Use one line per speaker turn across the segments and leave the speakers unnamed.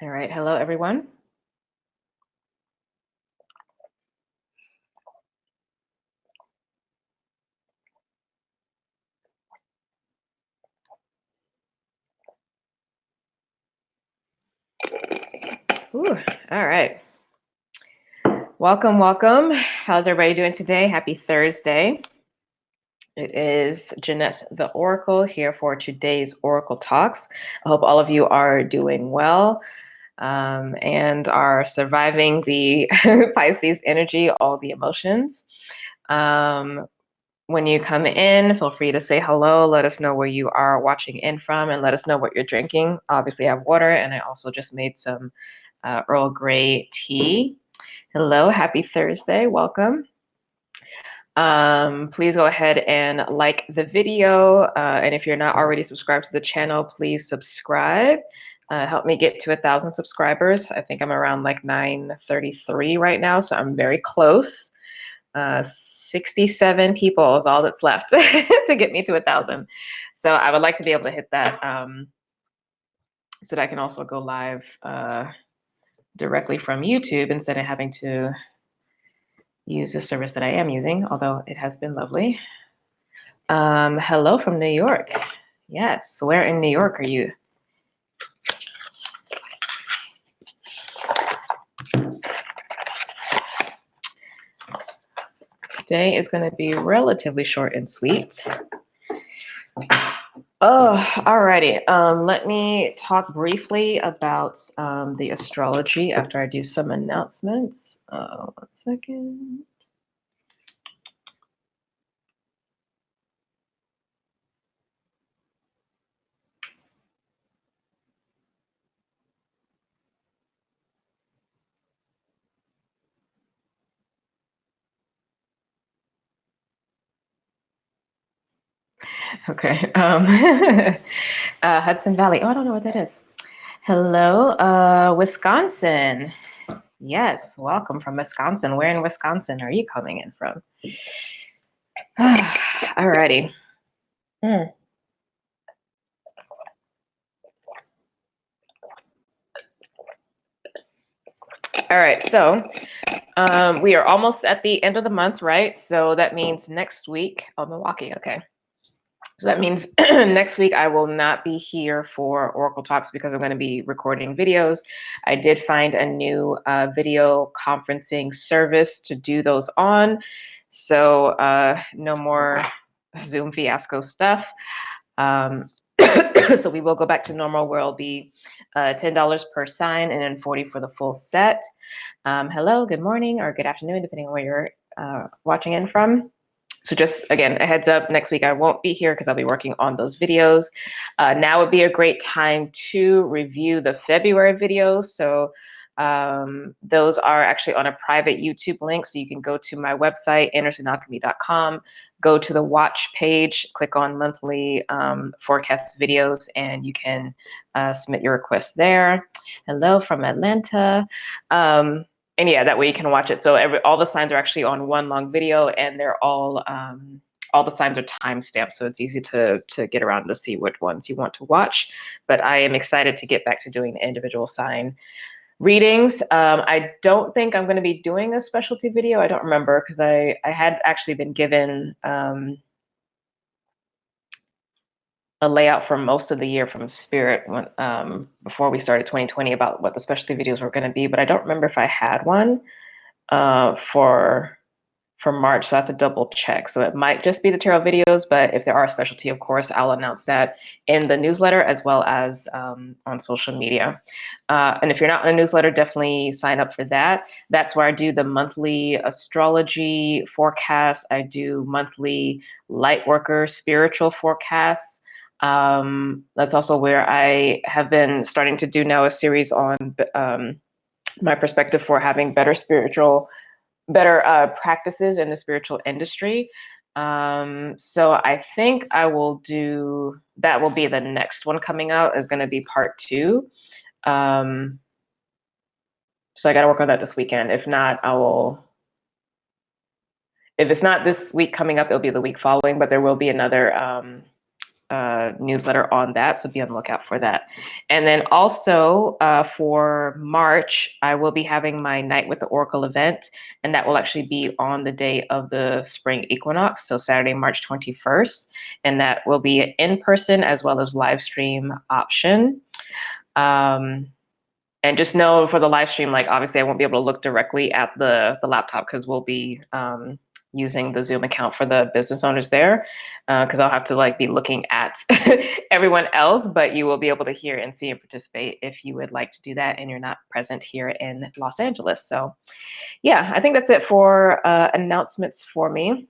All right, hello everyone. Ooh, all right. Welcome, welcome. How's everybody doing today? Happy Thursday. It is Jynnette the Oracle here for today's Oracle Talks. I hope all of you are doing well and are surviving the Pisces energy, all the emotions. When you come in, feel free to say hello. Let us know where you are watching in from and let us know what you're drinking. Obviously, I have water and I also just made some Earl Grey tea. Hello, happy Thursday, welcome. Please go ahead and like the video. And if you're not already subscribed to the channel, please subscribe. Help me get to 1,000 subscribers. I think I'm around like 933 right now, so I'm very close. 67 people is all that's left to get me to 1,000. So I would like to be able to hit that so that I can also go live directly from YouTube instead of having to use the service that I am using, although it has been lovely. Hello from New York. Yes, where in New York are you? Today is going to be relatively short and sweet. Oh, alrighty. Let me talk briefly about the astrology after I do some announcements. 1 second. Okay. Hudson Valley. Oh, I don't know what that is. Hello, Wisconsin. Yes, welcome from Wisconsin. Where in Wisconsin are you coming in from? Alrighty. All right, so we are almost at the end of the month, right? So that means next week, Milwaukee, okay. So that means next week I will not be here for Oracle Talks because I'm going to be recording videos. I did find a new video conferencing service to do those on. So no more Zoom fiasco stuff. So we will go back to normal where it'll be $10 per sign and then $40 for the full set. Hello, good morning or good afternoon, depending on where you're watching in from. So just, again, a heads up, next week I won't be here because I'll be working on those videos. Now would be a great time to review the February videos. So those are actually on a private YouTube link. So you can go to my website, andersonalchemy.com, go to the watch page, click on monthly forecast videos, and you can submit your request there. Hello from Atlanta. And yeah, that way you can watch it. So all the signs are actually on one long video, and they're all the signs are time stamped, so it's easy to get around to see which ones you want to watch. But I am excited to get back to doing the individual sign readings. I don't think I'm going to be doing a specialty video. I don't remember because I had actually been given a layout for most of the year from Spirit when, before we started 2020 about what the specialty videos were going to be, but I don't remember if I had one for March, so I have to double check. So it might just be the tarot videos, but if there are a specialty, of course, I'll announce that in the newsletter as well as on social media. And if you're not in the newsletter, definitely sign up for that. That's where I do the monthly astrology forecasts. I do monthly Lightworker spiritual forecasts. That's also where I have been starting to do now a series on my perspective for having better practices in the spiritual industry. So I think I will do, that will be the next one coming out, is going to be part 2. So I got to work on that this weekend. If not, if it's not this week coming up, it'll be the week following, but there will be another newsletter on that, so be on the lookout for that. And then also for March, I will be having my Night with the Oracle event, and that will actually be on the day of the spring equinox, so Saturday, March 21st, and that will be in person as well as live stream option. And just know for the live stream, like obviously I won't be able to look directly at the laptop because we'll be using the Zoom account for the business owners there, because I'll have to like be looking at everyone else, but you will be able to hear and see and participate if you would like to do that and you're not present here in Los Angeles. So yeah, I think that's it for announcements for me.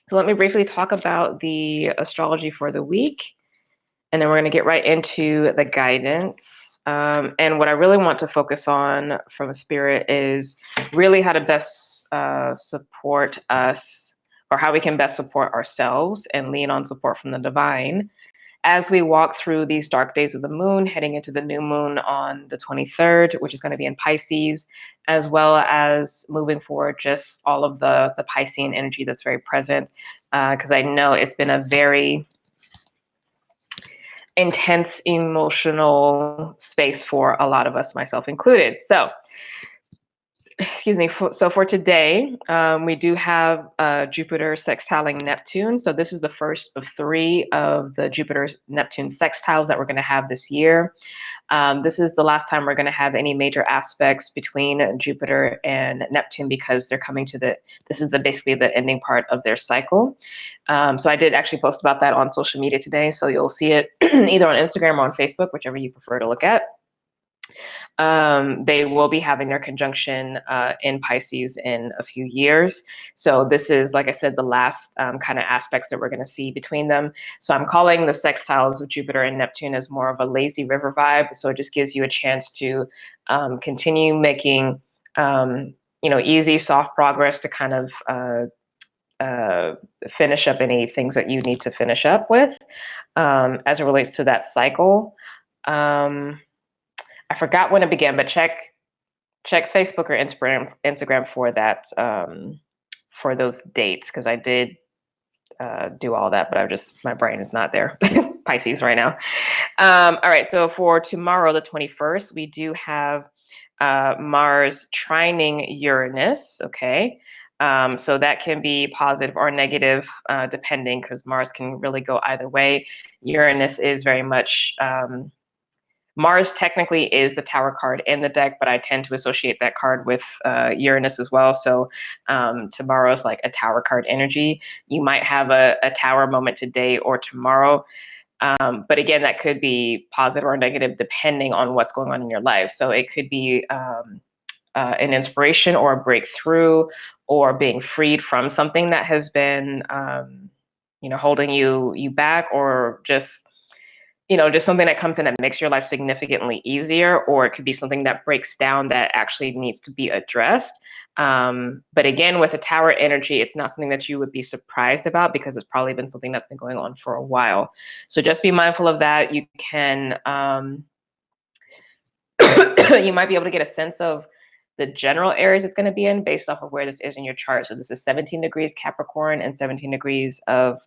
So let me briefly talk about the astrology for the week, and then we're going to get right into the guidance. And what I really want to focus on from Spirit is really how to best support us, or how we can best support ourselves and lean on support from the divine as we walk through these dark days of the moon, heading into the new moon on the 23rd, which is going to be in Pisces, as well as moving forward, just all of the Piscean energy that's very present, because I know it's been a very intense emotional space for a lot of us, myself included. So, excuse me. So for today, we do have Jupiter sextiling Neptune. So this is the first of 3 of the Jupiter-Neptune sextiles that we're going to have this year. This is the last time we're going to have any major aspects between Jupiter and Neptune, because they're coming to this is basically the ending part of their cycle. So I did actually post about that on social media today. So you'll see it either on Instagram or on Facebook, whichever you prefer to look at. They will be having their conjunction in Pisces in a few years. So this is, like I said, the last kind of aspects that we're going to see between them. So I'm calling the sextiles of Jupiter and Neptune as more of a lazy river vibe. So it just gives you a chance to continue making, easy, soft progress to kind of finish up any things that you need to finish up with as it relates to that cycle. I forgot when it began, but check Facebook or Instagram for that, for those dates, because I did do all that, but my brain is not there. Pisces right now. All right, so for tomorrow, the 21st, we do have Mars trining Uranus. Okay. So that can be positive or negative, depending, because Mars can really go either way. Uranus is very much Mars technically is the Tower card in the deck, but I tend to associate that card with Uranus as well. So tomorrow's like a Tower card energy. You might have a Tower moment today or tomorrow. But again, that could be positive or negative depending on what's going on in your life. So it could be an inspiration or a breakthrough, or being freed from something that has been holding you back, or just something that comes in that makes your life significantly easier, or it could be something that breaks down that actually needs to be addressed. But again, with a Tower energy, it's not something that you would be surprised about, because it's probably been something that's been going on for a while. So just be mindful of that. You can, you might be able to get a sense of the general areas it's going to be in based off of where this is in your chart. So this is 17 degrees Capricorn and 17 degrees of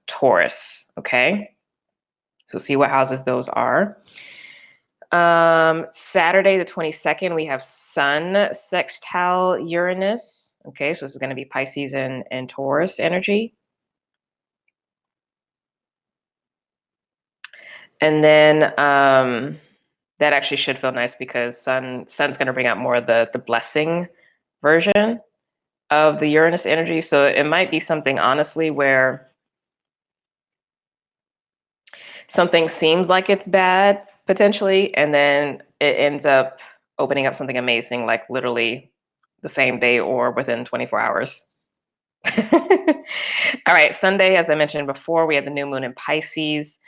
Taurus. Okay, so see what houses those are. Saturday the 22nd, we have Sun sextile Uranus. Okay, so this is going to be Pisces and Taurus energy. And then that actually should feel nice, because Sun's going to bring out more of the blessing version of the Uranus energy. So it might be something, honestly, where something seems like it's bad potentially, and then it ends up opening up something amazing, like literally the same day or within 24 hours. All right, Sunday, as I mentioned before, we have the new moon in Pisces,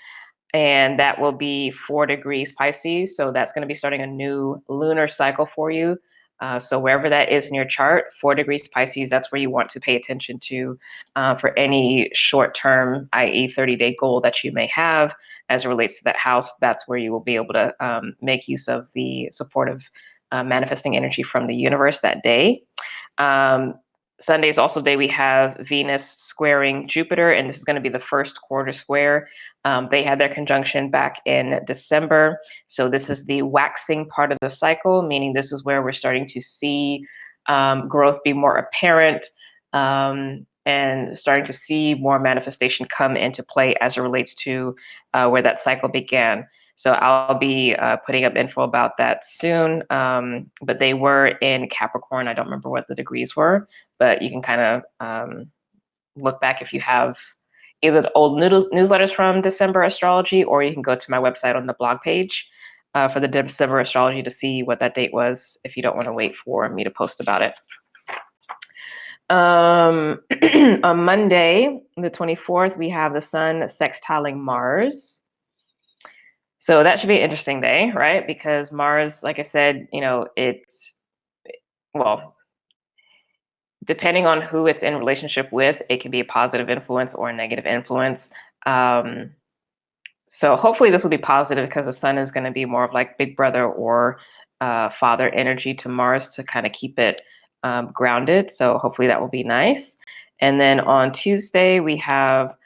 and that will be 4 degrees Pisces. So that's going to be starting a new lunar cycle for you. So wherever that is in your chart, 4 degrees Pisces, that's where you want to pay attention to for any short-term, i.e. 30-day goal that you may have as it relates to that house. That's where you will be able to make use of the supportive manifesting energy from the universe that day. Sunday is also the day we have Venus squaring Jupiter, and this is going to be the first quarter square. They had their conjunction back in December. So this is the waxing part of the cycle, meaning this is where we're starting to see growth be more apparent, and starting to see more manifestation come into play as it relates to where that cycle began. So I'll be putting up info about that soon. But they were in Capricorn. I don't remember what the degrees were, but you can kind of look back if you have either the old newsletters from December astrology, or you can go to my website on the blog page for the December astrology to see what that date was if you don't want to wait for me to post about it. On Monday, the 24th, we have the sun sextiling Mars. So that should be an interesting day, right? Because Mars, like I said, well, depending on who it's in relationship with, it can be a positive influence or a negative influence. So hopefully this will be positive because the sun is going to be more of like big brother or father energy to Mars to kind of keep it grounded. So hopefully that will be nice. And then on Tuesday, we have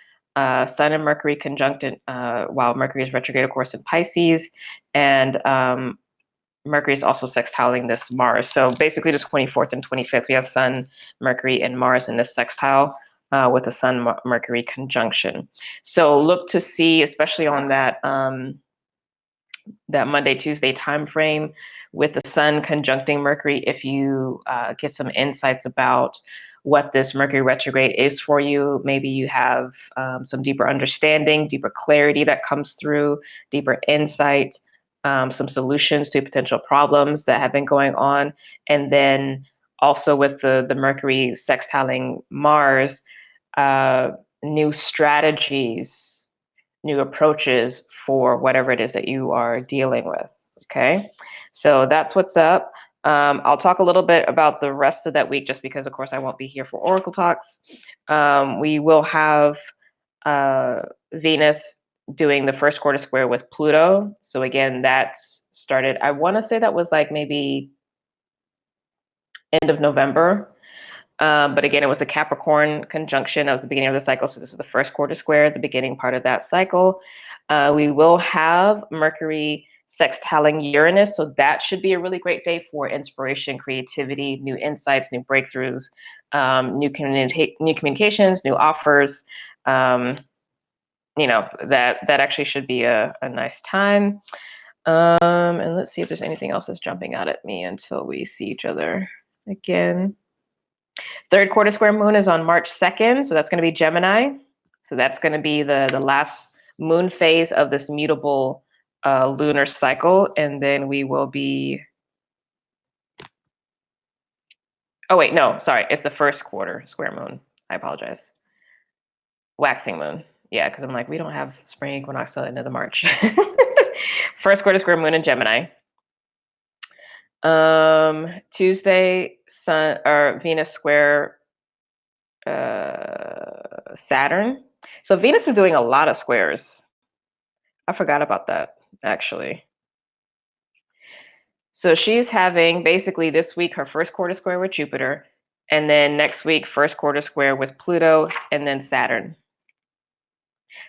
Sun and Mercury conjunct while Mercury is retrograde, of course, in Pisces. And Mercury is also sextiling this Mars. So basically the 24th and 25th, we have Sun, Mercury, and Mars in this sextile with the Sun Mercury conjunction. So look to see, especially on that that Monday, Tuesday time frame with the Sun conjuncting Mercury, if you get some insights about what this Mercury retrograde is for you. Maybe you have some deeper understanding, deeper clarity that comes through, deeper insight, some solutions to potential problems that have been going on. And then also with the Mercury sextiling Mars, new strategies, new approaches for whatever it is that you are dealing with. Okay, so that's what's up. I'll talk a little bit about the rest of that week just because, of course, I won't be here for Oracle Talks. We will have Venus doing the first quarter square with Pluto. So again, that started, I want to say that was like maybe end of November. But again, it was a Capricorn conjunction. That was the beginning of the cycle. So this is the first quarter square, the beginning part of that cycle. We will have Mercury sextiling Uranus. So that should be a really great day for inspiration, creativity, new insights, new breakthroughs, new communications, new offers. That actually should be a nice time. And let's see if there's anything else that's jumping out at me until we see each other again. Third quarter square moon is on March 2nd, so that's going to be Gemini. So that's going to be the last moon phase of this mutable lunar cycle, and then we will be. Oh wait, no, sorry, it's the first quarter square moon. I apologize. Waxing moon, yeah, because I'm like, we don't have spring equinox till the end of the March. First quarter square moon in Gemini. Tuesday, Sun or Venus square Saturn. So Venus is doing a lot of squares. I forgot about that, actually. So she's having basically this week her first quarter square with Jupiter, and then next week first quarter square with Pluto, and then Saturn.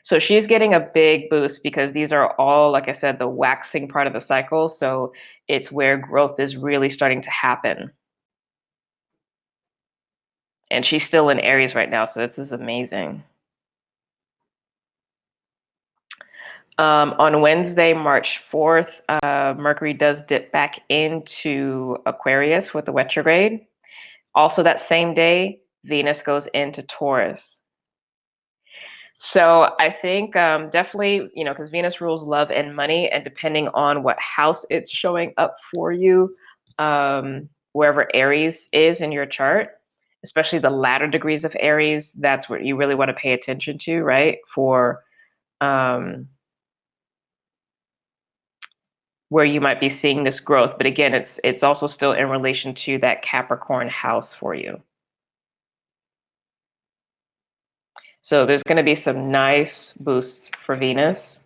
So she's getting a big boost because these are all, like I said, the waxing part of the cycle. So it's where growth is really starting to happen. And she's still in Aries right now, so this is amazing. On Wednesday, March 4th, Mercury does dip back into Aquarius with the retrograde. Also that same day, Venus goes into Taurus. So I think definitely, because Venus rules love and money, and depending on what house it's showing up for you, wherever Aries is in your chart, especially the latter degrees of Aries, that's what you really want to pay attention to, right? For where you might be seeing this growth. But again, it's also still in relation to that Capricorn house for you. So there's going to be some nice boosts for Venus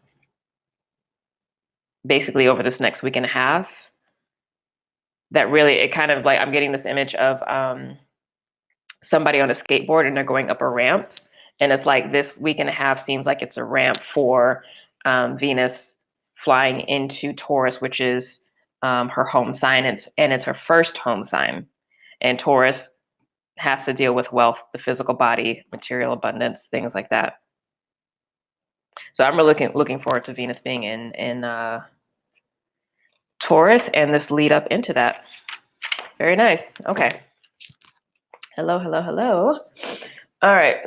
basically over this next week and a half. That really, it kind of like, I'm getting this image of somebody on a skateboard and they're going up a ramp. And it's like this week and a half seems like it's a ramp for Venus flying into Taurus, which is her home sign. And it's her first home sign. And Taurus has to deal with wealth, the physical body, material abundance, things like that. So I'm really looking forward to Venus being in Taurus and this lead up into that. Very nice. Okay. Hello, hello, hello. All right.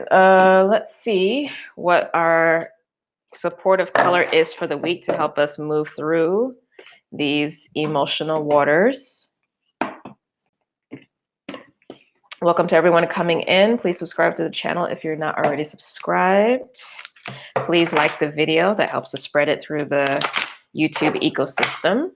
Let's see what our supportive color is for the week to help us move through these emotional waters. Welcome to everyone coming in. Please subscribe to the channel if you're not already subscribed. Please like the video. That helps us spread it through the YouTube ecosystem.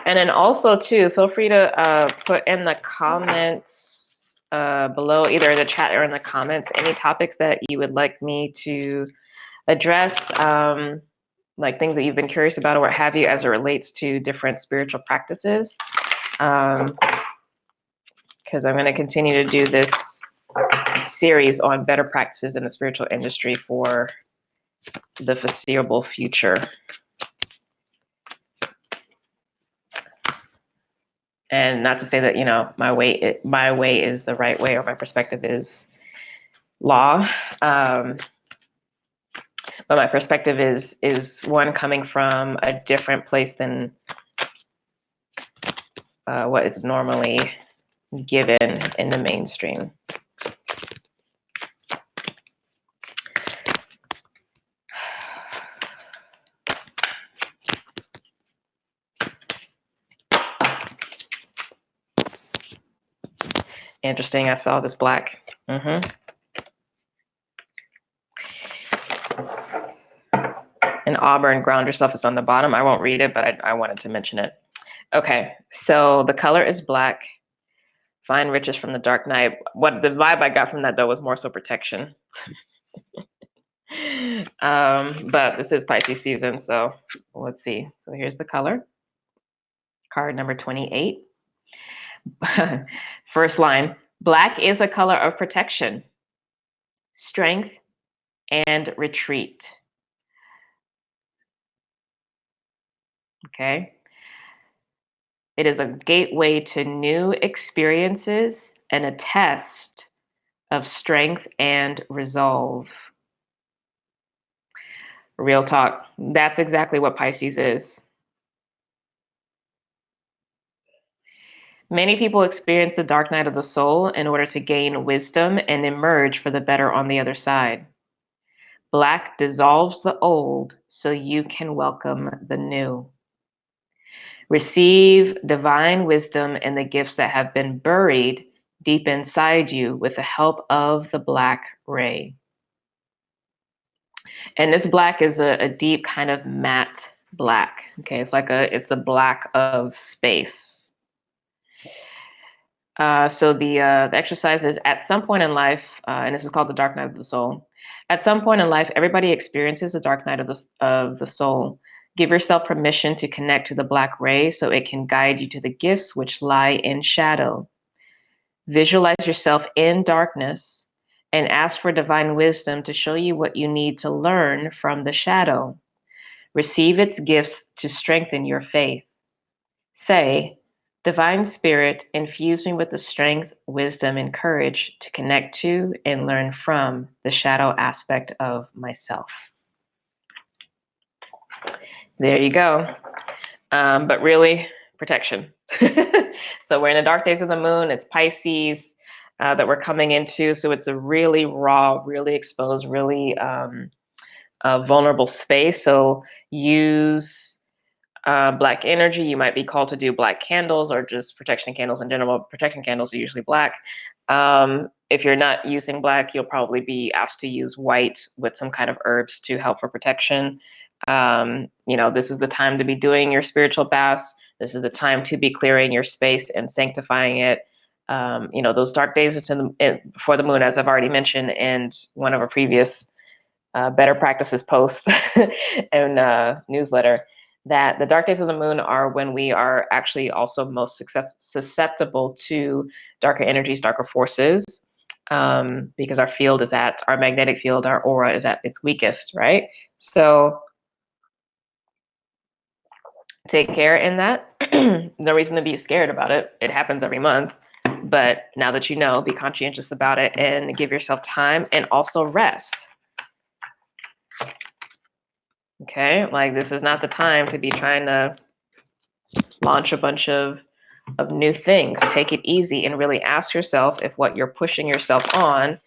And then also too, feel free to put in the comments below, either in the chat or in the comments, any topics that you would like me to address, like things that you've been curious about or what have you as it relates to different spiritual practices. Because I'm going to continue to do this series on better practices in the spiritual industry for the foreseeable future. And not to say that, you know, my way is the right way or my perspective is law. But my perspective is one coming from a different place than what is normally given in the mainstream. Interesting. I saw this black. And Auburn, ground yourself is on the bottom. I won't read it, but I wanted to mention it. Okay, so the color is black. Find riches from the dark night. What the vibe I got from that though was more so protection. But this is Pisces season, so let's see. So here's the color. Card number 28. First line, black is a color of protection, strength, and retreat. Okay. It is a gateway to new experiences and a test of strength and resolve. Real talk. That's exactly what Pisces is. Many people experience the dark night of the soul in order to gain wisdom and emerge for the better on the other side. Black dissolves the old so you can welcome the new. Receive divine wisdom and the gifts that have been buried deep inside you with the help of the black ray. And this black is a deep kind of matte black. Okay, it's the black of space. So the exercise is at some point in life, and this is called the dark night of the soul. At some point in life, everybody experiences the dark night of the soul. Give yourself permission to connect to the black ray so it can guide you to the gifts which lie in shadow. Visualize yourself in darkness and ask for divine wisdom to show you what you need to learn from the shadow. Receive its gifts to strengthen your faith. Say, Divine Spirit, infuse me with the strength, wisdom, and courage to connect to and learn from the shadow aspect of myself. There you go. But really, protection. So we're in the dark days of the moon. It's Pisces that we're coming into. So it's a really raw, really exposed, really vulnerable space. So use black energy. You might be called to do black candles or just protection candles in general. Protection candles are usually black. If you're not using black, you'll probably be asked to use white with some kind of herbs to help for protection. This is the time to be doing your spiritual baths. This is the time to be clearing your space and sanctifying it. Those dark days before the moon, as I've already mentioned in one of our previous Better Practices post and newsletter, that the dark days of the moon are when we are actually also most susceptible to darker energies, darker forces, because our magnetic field, our aura is at its weakest, right? So take care in that. No reason to be scared about it. It happens every month. But now that you know, be conscientious about it and give yourself time and also rest. Okay, like this is not the time to be trying to launch a bunch of new things. Take it easy and really ask yourself if what you're pushing yourself on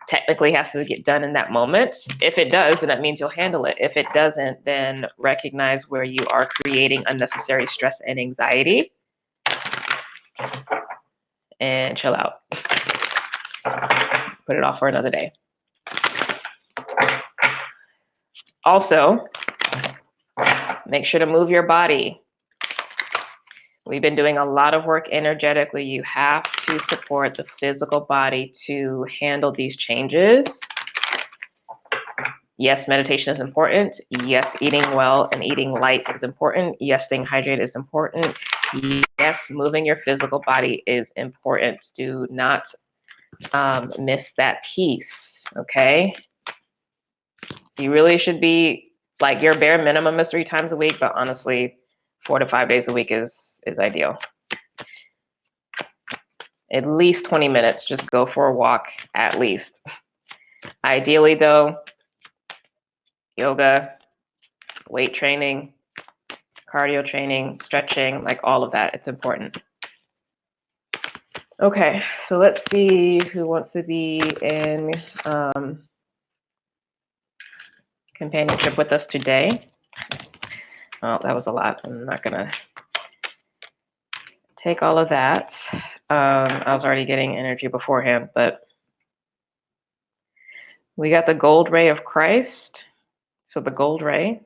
technically has to get done in that moment. If it does, then that means you'll handle it. If it doesn't, then recognize where you are creating unnecessary stress and anxiety and chill out. Put it off for another day. Also, make sure to move your body. We've been doing a lot of work energetically. You have to support the physical body to handle these changes. Yes, meditation is important. Yes, eating well and eating light is important. Yes, staying hydrated is important. Yes, moving your physical body is important. Do not miss that piece, okay? You really should be, like, your bare minimum is 3 times a week, but honestly, 4 to 5 days a week is ideal. At least 20 minutes, just go for a walk, at least. Ideally though, yoga, weight training, cardio training, stretching, like all of that, it's important. Okay, so let's see who wants to be in companionship with us today. Oh, that was a lot. I'm not gonna take all of that. I was already getting energy beforehand, but we got the gold ray of Christ. So the gold ray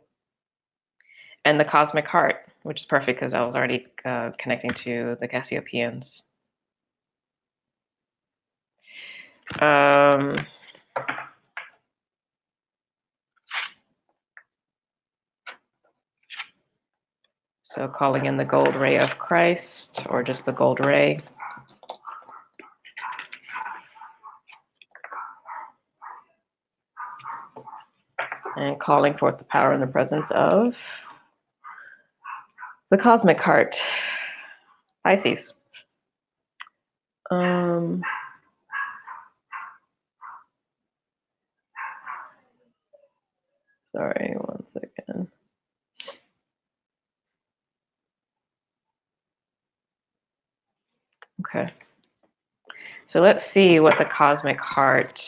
and the cosmic heart, which is perfect because I was already connecting to the Cassiopeians. So calling in the gold ray of Christ, or just the gold ray. And calling forth the power and the presence of the cosmic heart, Pisces. Sorry, one second. Okay. So let's see what the cosmic heart.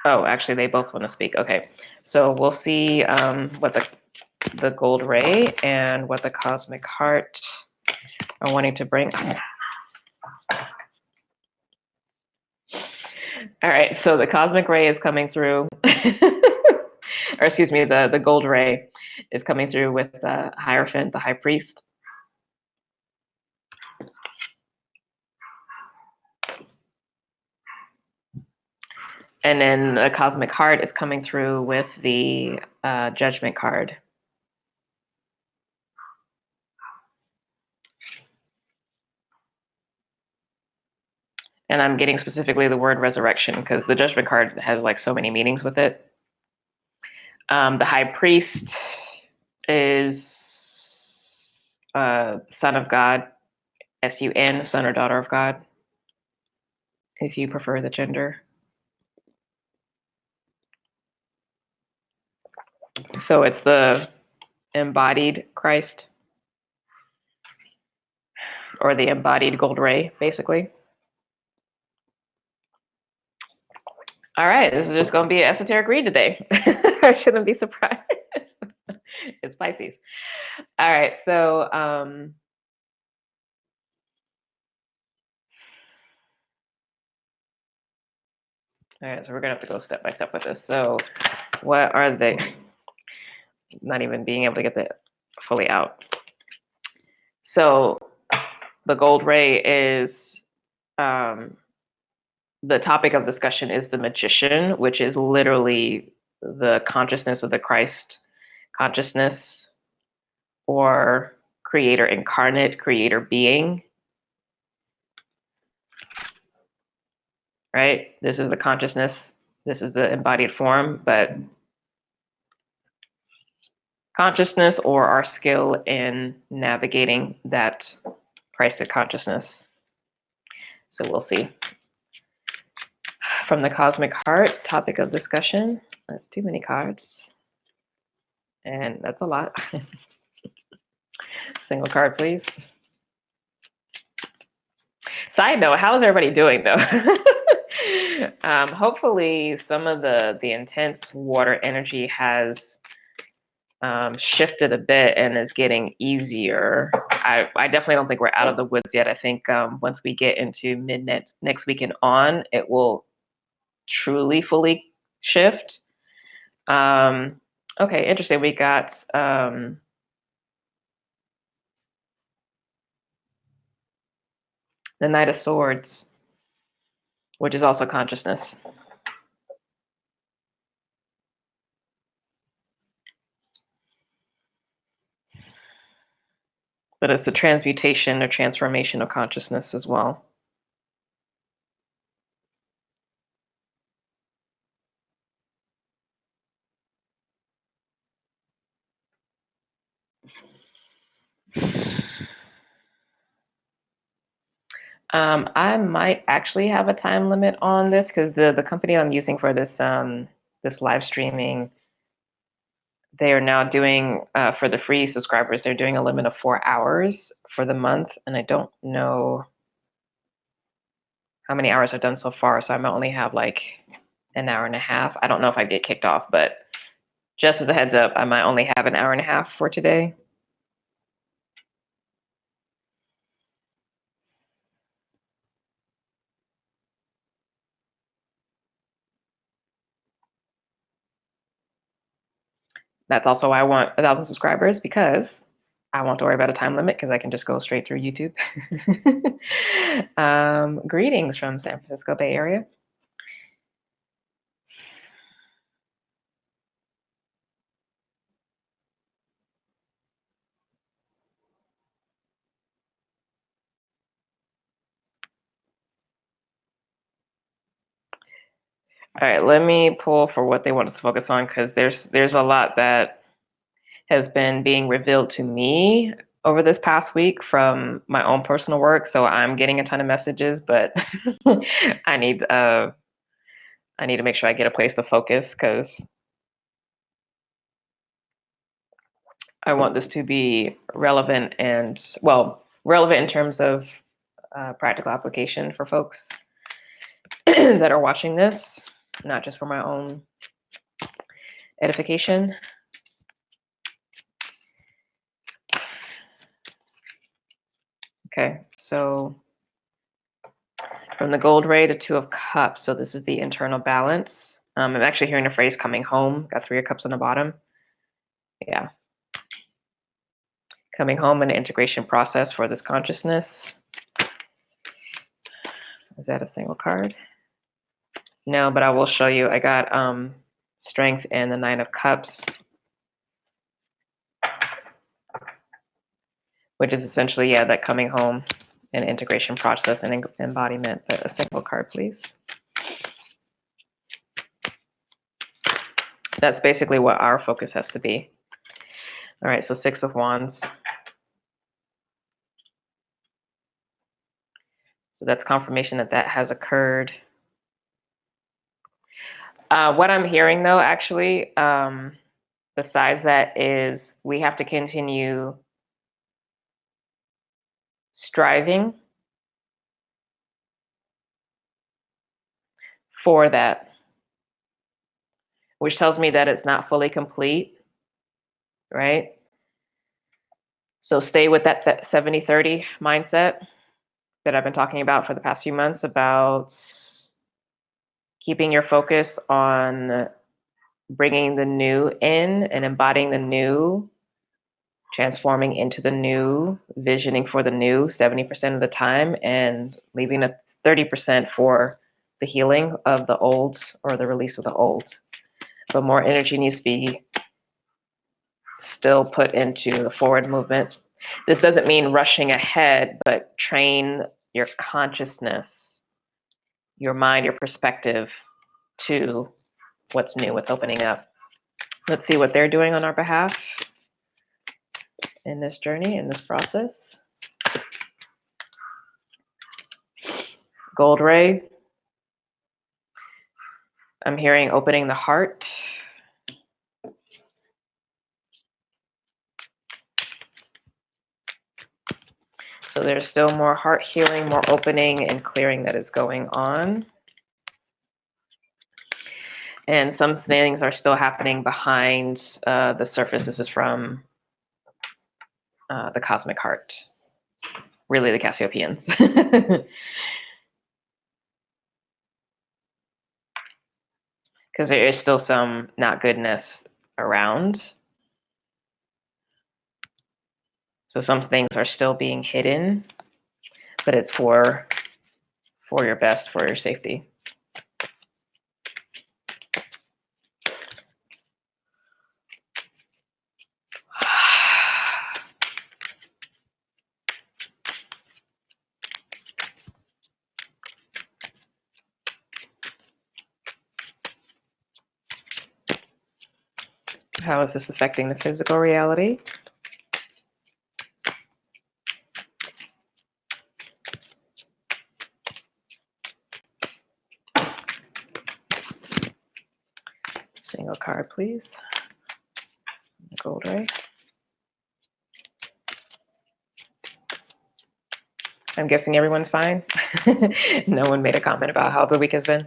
Oh, actually, they both want to speak. Okay. So we'll see what the gold ray and what the cosmic heart are wanting to bring. All right, so the cosmic ray is coming through, or excuse me, the gold ray is coming through with the Hierophant, the high priest. And then the cosmic heart is coming through with the Judgment card. And I'm getting specifically the word resurrection because the Judgment card has like so many meanings with it. The high priest is son of God, S-U-N, son or daughter of God, if you prefer the gender. So it's the embodied Christ, or the embodied gold ray, basically. All right, this is just going to be an esoteric read today. I shouldn't be surprised. It's Pisces. All right, so all right, so we're gonna have to go step by step with this. So what are they? Not even being able to get that fully out. So the gold ray is the topic of discussion is the magician, which is literally the consciousness of the Christ consciousness, or creator incarnate, creator being, right? This is the consciousness, this is the embodied form, but consciousness, or our skill in navigating that Christed consciousness. So we'll see. From the Cosmic Heart, topic of discussion. That's too many cards. And that's a lot. Single card, please. Side note, how's everybody doing though? Hopefully some of the intense water energy has shifted a bit and is getting easier. I definitely don't think we're out of the woods yet. I think once we get into next week and on, it will truly fully shift. Okay, interesting. We got the Knight of Swords, which is also consciousness. But it's the transmutation or transformation of consciousness as well. I might actually have a time limit on this because the company I'm using for this this live streaming, they are now doing for the free subscribers, they're doing a limit of 4 hours for the month, and I don't know how many hours I've done so far, so I might only have like an hour and a half. I don't know if I get kicked off, but just as a heads up, I might only have an hour and a half for today. That's also why I want 1,000 subscribers, because I won't worry about a time limit because I can just go straight through YouTube. Greetings from San Francisco Bay Area. All right, let me pull for what they want us to focus on, because there's a lot that has been being revealed to me over this past week from my own personal work. So I'm getting a ton of messages, but I need to make sure I get a place to focus, because I want this to be relevant and, well, relevant in terms of practical application for folks that are watching this, not just for my own edification. Okay, so from the gold ray, the 2 of Cups. So this is the internal balance. I'm actually hearing the phrase coming home. Got 3 of Cups on the bottom. Yeah. Coming home, an integration process for this consciousness. Is that a single card? No, but I will show you. I got Strength and the 9 of Cups, which is essentially, yeah, that coming home and integration process and embodiment. But a single card, please. That's basically what our focus has to be. All right, so 6 of Wands. So that's confirmation that that has occurred. What I'm hearing, though, actually, besides that, is we have to continue striving for that, which tells me that it's not fully complete, right? So stay with that 70-30 mindset that I've been talking about for the past few months, about keeping your focus on bringing the new in and embodying the new, transforming into the new, visioning for the new 70% of the time, and leaving a 30% for the healing of the old or the release of the old, but more energy needs to be still put into the forward movement. This doesn't mean rushing ahead, but train your consciousness, your mind, your perspective to what's new, what's opening up. Let's see what they're doing on our behalf in this journey, in this process. Gold ray. I'm hearing opening the heart. So there's still more heart healing, more opening and clearing that is going on. And some things are still happening behind the surface. This is from the cosmic heart, really the Cassiopeians. Because there is still some not goodness around. So some things are still being hidden, but it's for your best, for your safety. How is this affecting the physical reality? Single card, please. Gold ray. I'm guessing everyone's fine. No one made a comment about how the week has been.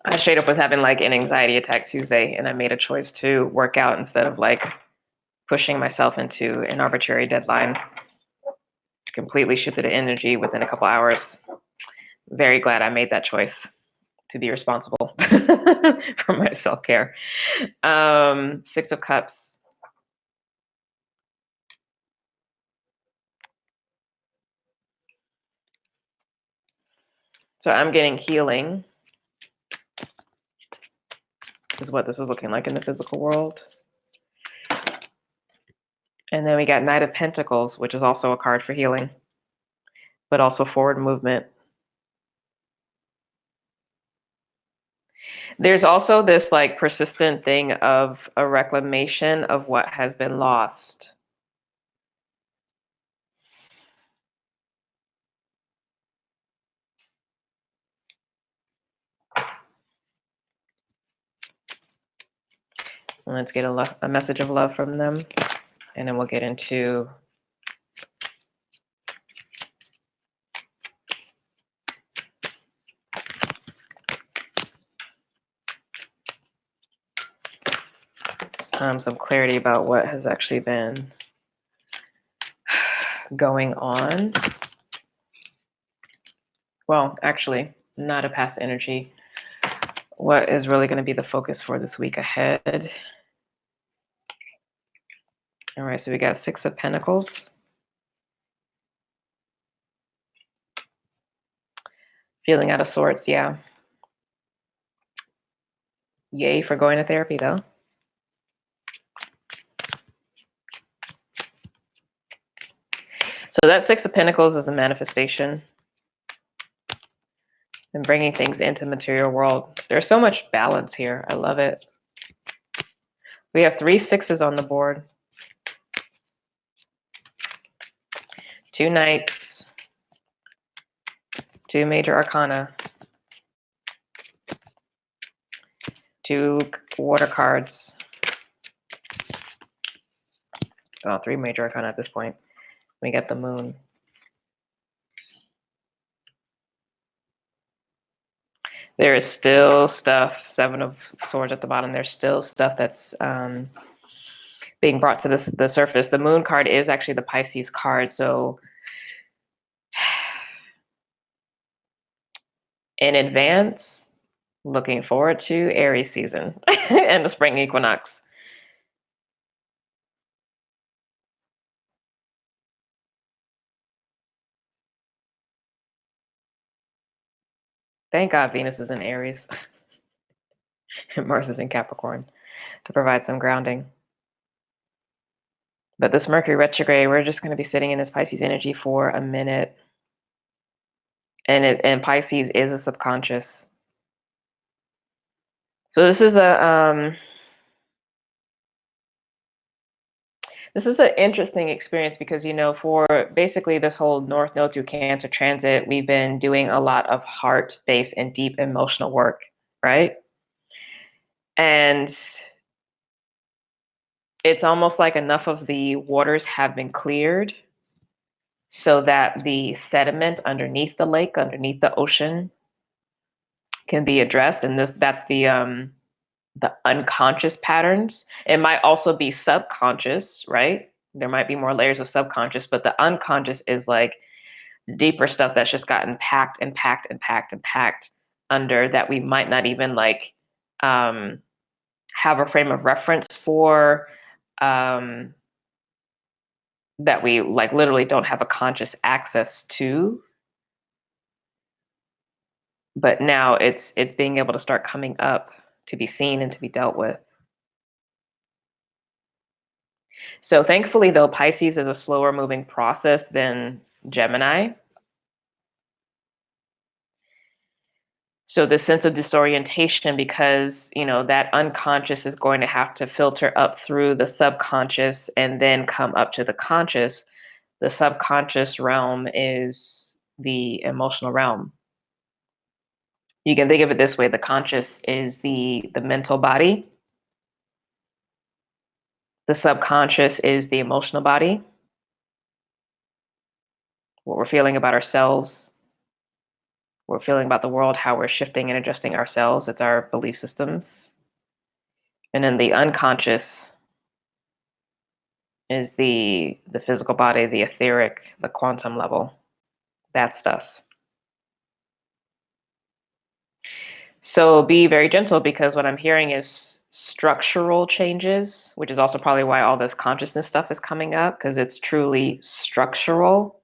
I straight up was having like an anxiety attack Tuesday, and I made a choice to work out instead of like pushing myself into an arbitrary deadline. Completely shifted the energy within a couple hours. Very glad I made that choice to be responsible for my self-care. 6 of Cups. So I'm getting healing is what this is looking like in the physical world. And then we got Knight of Pentacles, which is also a card for healing, but also forward movement. There's also this like persistent thing of a reclamation of what has been lost. Let's get a message of love from them, and then we'll get into some clarity about what has actually been going on. Well, actually, not a past energy. What is really going to be the focus for this week ahead? All right, so we got 6 of Pentacles. Feeling out of sorts, yeah. Yay for going to therapy, though. So that 6 of Pentacles is a manifestation and bringing things into material world. There's so much balance here. I love it. We have 3 6s on the board. 2 Knights. 2 Major Arcana. 2 Water cards. Oh, 3 Major Arcana at this point. We got the Moon. There is still stuff, 7 of Swords at the bottom. There's still stuff that's being brought to the surface. The Moon card is actually the Pisces card. So in advance, looking forward to Aries season and the spring equinox. Thank God Venus is in Aries and Mars is in Capricorn to provide some grounding. But this Mercury retrograde, we're just going to be sitting in this Pisces energy for a minute. And Pisces is a subconscious. So this is an interesting experience because, for basically this whole North Node through Cancer transit, we've been doing a lot of heart-based and deep emotional work, right? And it's almost like enough of the waters have been cleared so that the sediment underneath the lake, underneath the ocean, can be addressed. And that's the unconscious patterns. It might also be subconscious, right? There might be more layers of subconscious, but the unconscious is like deeper stuff that's just gotten packed and packed and packed and packed under that we might not even have a frame of reference for, that we literally don't have a conscious access to. But now it's being able to start coming up to be seen and to be dealt with. So thankfully, though, Pisces is a slower moving process than Gemini. So this sense of disorientation, because, that unconscious is going to have to filter up through the subconscious and then come up to the conscious. The subconscious realm is the emotional realm. You can think of it this way: the conscious is the mental body. The subconscious is the emotional body. What we're feeling about ourselves, what we're feeling about the world, how we're shifting and adjusting ourselves. It's our belief systems. And then the unconscious is the physical body, the etheric, the quantum level, that stuff. So be very gentle, because what I'm hearing is structural changes, which is also probably why all this consciousness stuff is coming up, because it's truly structural.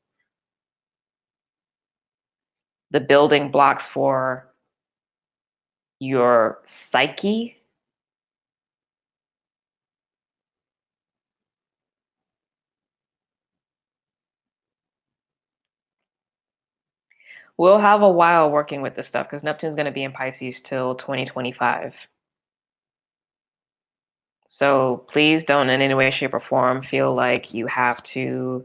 The building blocks for your psyche we'll have a while working with this stuff, because Neptune's going to be in Pisces till 2025. So please don't in any way, shape, or form feel like you have to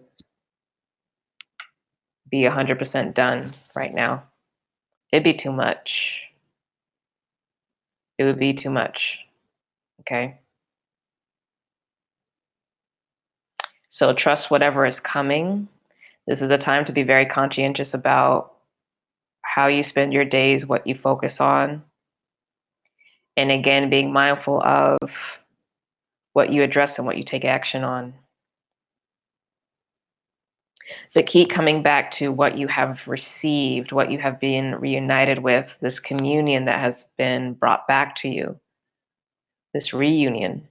be 100% done right now. It'd be too much. It would be too much. Okay. So trust whatever is coming. This is a time to be very conscientious about how you spend your days, what you focus on. And again, being mindful of what you address and what you take action on. But keep coming back to what you have received, what you have been reunited with, this communion that has been brought back to you, this reunion.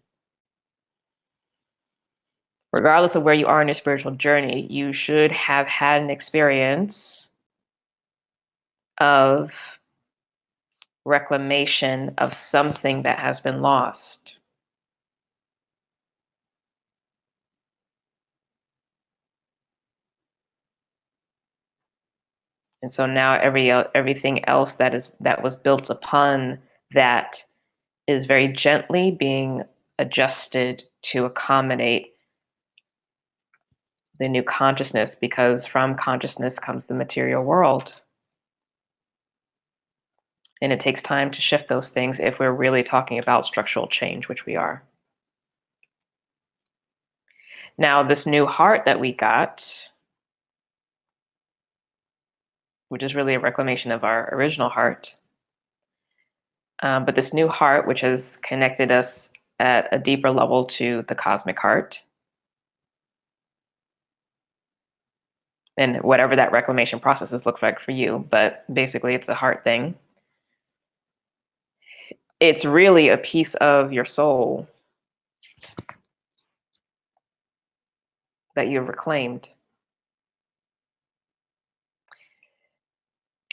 Regardless of where you are in your spiritual journey, you should have had an experience of reclamation of something that has been lost. And so now everything else that was built upon that is very gently being adjusted to accommodate the new consciousness, because from consciousness comes the material world. And it takes time to shift those things if we're really talking about structural change, which we are. Now, this new heart that we got, which is really a reclamation of our original heart, but this new heart, which has connected us at a deeper level to the cosmic heart, and whatever that reclamation processes look like for you, but basically it's a heart thing. It's really a piece of your soul that you've reclaimed.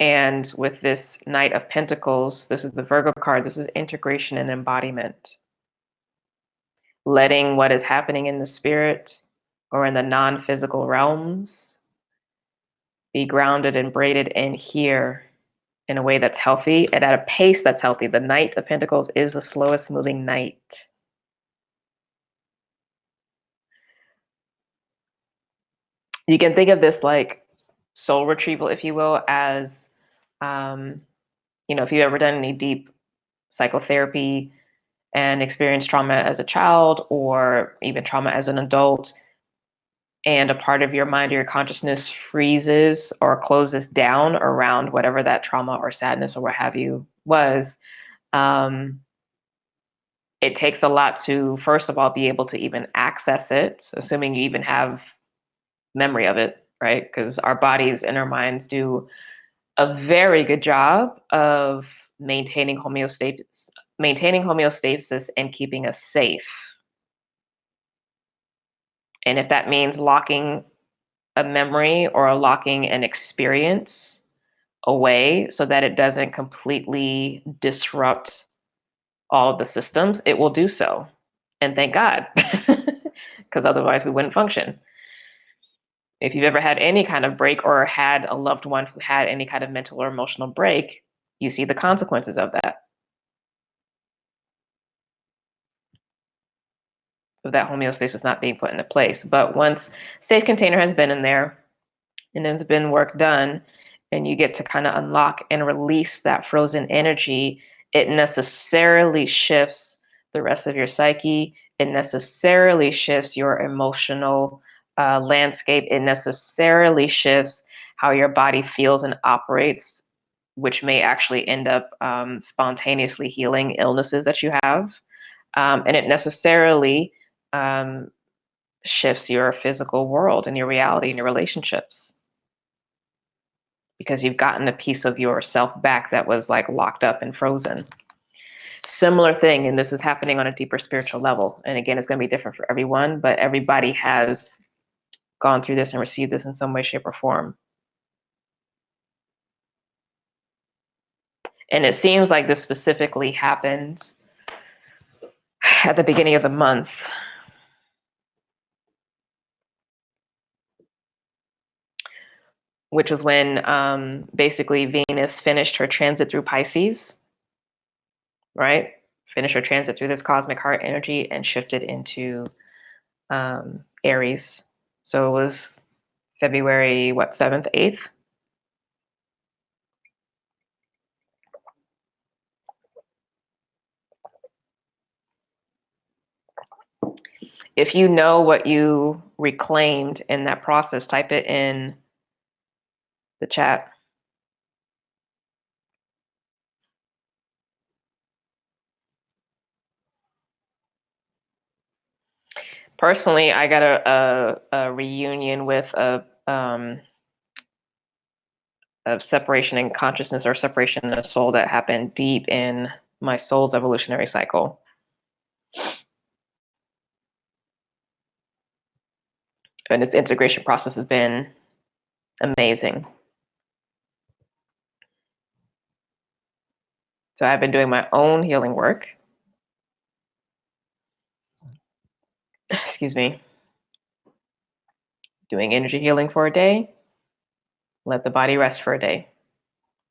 And with this Knight of Pentacles, this is the Virgo card, this is integration and embodiment. Letting what is happening in the spirit or in the non-physical realms be grounded and braided in here in a way that's healthy and at a pace that's healthy. The Knight of Pentacles is the slowest moving knight. You can think of this like soul retrieval, if you will, as, if you've ever done any deep psychotherapy and experienced trauma as a child or even trauma as an adult, and a part of your mind or your consciousness freezes or closes down around whatever that trauma or sadness or what have you was, it takes a lot to, first of all, be able to even access it, assuming you even have memory of it, right? Because our bodies and our minds do a very good job of maintaining homeostasis and keeping us safe. And if that means locking a memory or locking an experience away so that it doesn't completely disrupt all of the systems, it will do so. And thank God, because otherwise we wouldn't function. If you've ever had any kind of break or had a loved one who had any kind of mental or emotional break, you see the consequences of that. Of that homeostasis not being put into place. But once safe container has been in there and there's been work done, and you get to kind of unlock and release that frozen energy, it necessarily shifts the rest of your psyche. It necessarily shifts your emotional landscape. It necessarily shifts how your body feels and operates, which may actually end up spontaneously healing illnesses that you have. And it necessarily shifts your physical world and your reality and your relationships, because you've gotten a piece of yourself back that was like locked up and frozen. Similar thing, and this is happening on a deeper spiritual level. And again, it's going to be different for everyone, but everybody has gone through this and received this in some way, shape, or form. And it seems like this specifically happened at the beginning of the month. Which was when basically Venus finished her transit through Pisces, right? Finished her transit through this cosmic heart energy and shifted into Aries. So it was February, 7th, 8th? If you know what you reclaimed in that process, type it in the chat. Personally, I got a reunion with a of separation in consciousness or separation in the soul that happened deep in my soul's evolutionary cycle. And this integration process has been amazing. So I've been doing my own healing work. Excuse me. Doing energy healing for a day. Let the body rest for a day.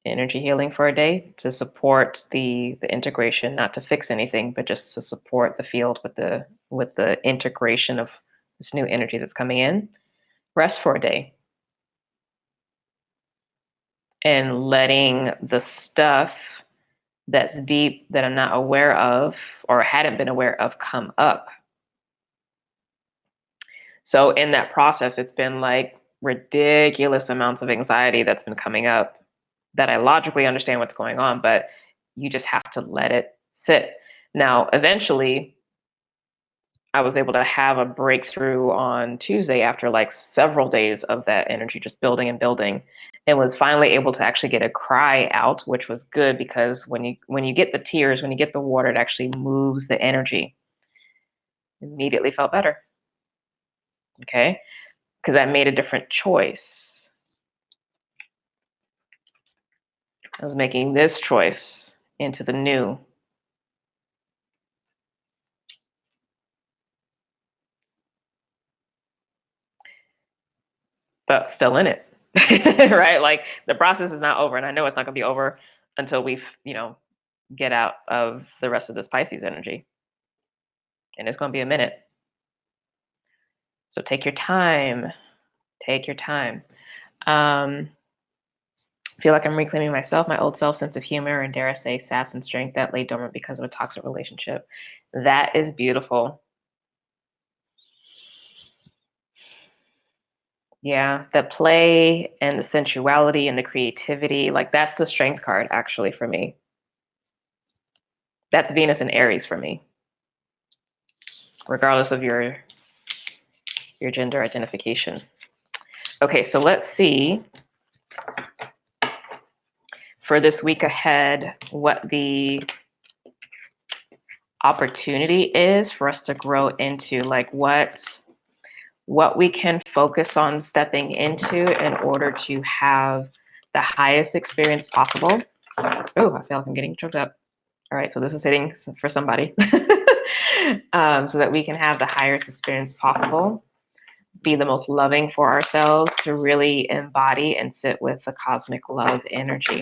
Energy healing for a day to support the integration, not to fix anything, but just to support the field with the integration of this new energy that's coming in. Rest for a day. And letting the stuff that's deep that I'm not aware of or hadn't been aware of come up. So in that process, it's been like ridiculous amounts of anxiety that's been coming up that I logically understand what's going on, but you just have to let it sit. Now, eventually, I was able to have a breakthrough on Tuesday after like several days of that energy just building and building, and was finally able to actually get a cry out, which was good because when you get the tears, when you get the water, it actually moves the energy. Immediately felt better. Okay? Because I made a different choice. I was making this choice into the new, but still in it, right? Like the process is not over, and I know it's not going to be over until we, get out of the rest of this Pisces energy, and it's going to be a minute. So take your time. Take your time. Feel like I'm reclaiming myself, my old self, sense of humor, and dare I say, sass and strength that lay dormant because of a toxic relationship. That is beautiful. Yeah, the play and the sensuality and the creativity, like that's the strength card actually for me. That's Venus and Aries for me, regardless of your gender identification. Okay, so let's see for this week ahead what the opportunity is for us to grow into, like what we can focus on stepping into in order to have the highest experience possible. Oh, I feel like I'm getting choked up. All right, so this is hitting for somebody. So that we can have the highest experience possible, be the most loving for ourselves, to really embody and sit with the cosmic love energy.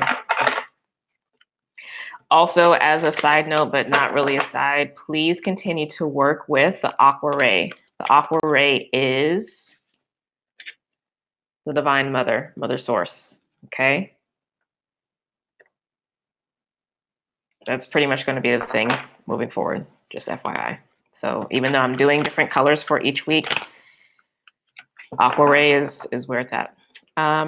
Also, as a side note, but not really a side, please continue to work with the Aqua Ray. The Aqua Ray is the Divine Mother Source, okay? That's pretty much going to be the thing moving forward, just FYI. So even though I'm doing different colors for each week, Aqua Ray is where it's at.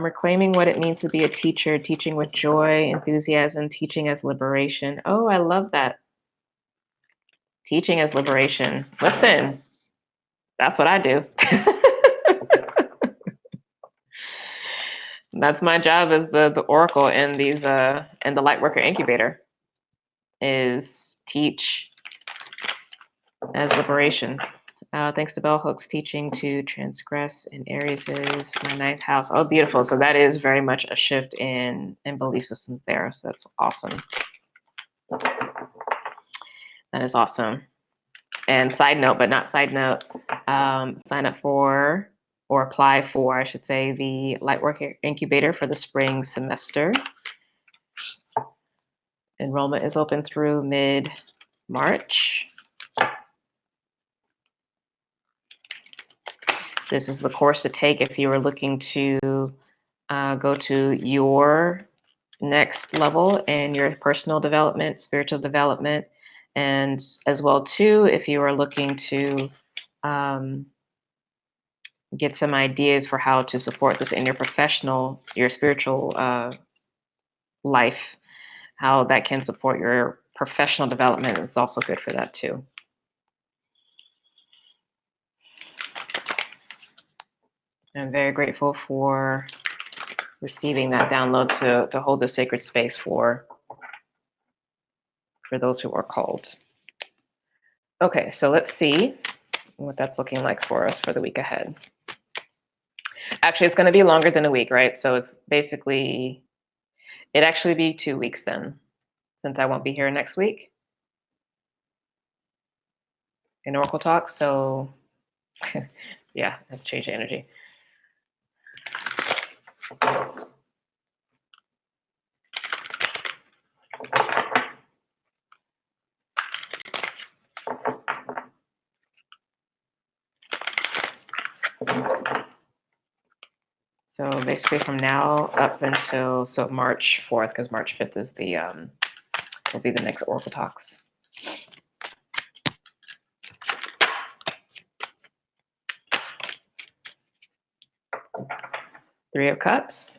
Reclaiming what it means to be a teacher, teaching with joy, enthusiasm, teaching as liberation. Oh, I love that. Teaching as liberation. Listen, that's what I do. That's my job as the Oracle in these in the Lightworker Incubator, is teach as liberation. Thanks to Bell Hook's teaching to transgress in Aries is my 9th house. Oh, beautiful. So that is very much a shift in belief systems there. So that's awesome. That is awesome. And side note, but not side note, sign up for, or apply for, I should say, the Lightworker Incubator for the spring semester. Enrollment is open through mid-March. This is the course to take if you are looking to go to your next level in your personal development, spiritual development, and as well too, if you are looking to get some ideas for how to support this in your professional, your spiritual life, how that can support your professional development. It's also good for that too. I'm very grateful for receiving that download to hold the sacred space for those who are called. Okay, so let's see what that's looking like for us for the week ahead. Actually, it's going to be longer than a week, right? So it's basically, it'd actually be 2 weeks then, since I won't be here next week in Oracle Talk. So yeah, I have to change the energy. So basically from now up until March 4th, because March 5th is will be the next Oracle Talks. Three of Cups.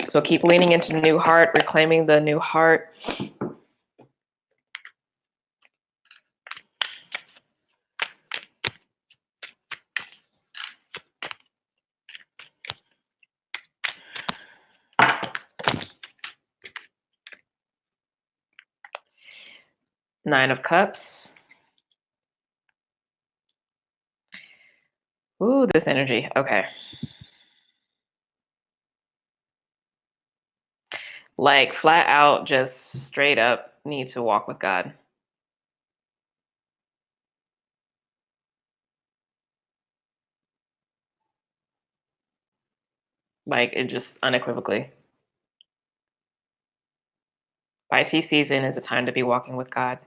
So keep leaning into the new heart, reclaiming the new heart. Nine of Cups. Ooh, this energy. Okay. Like flat out, just straight up need to walk with God. Like it just unequivocally. Pisces season is a time to be walking with God.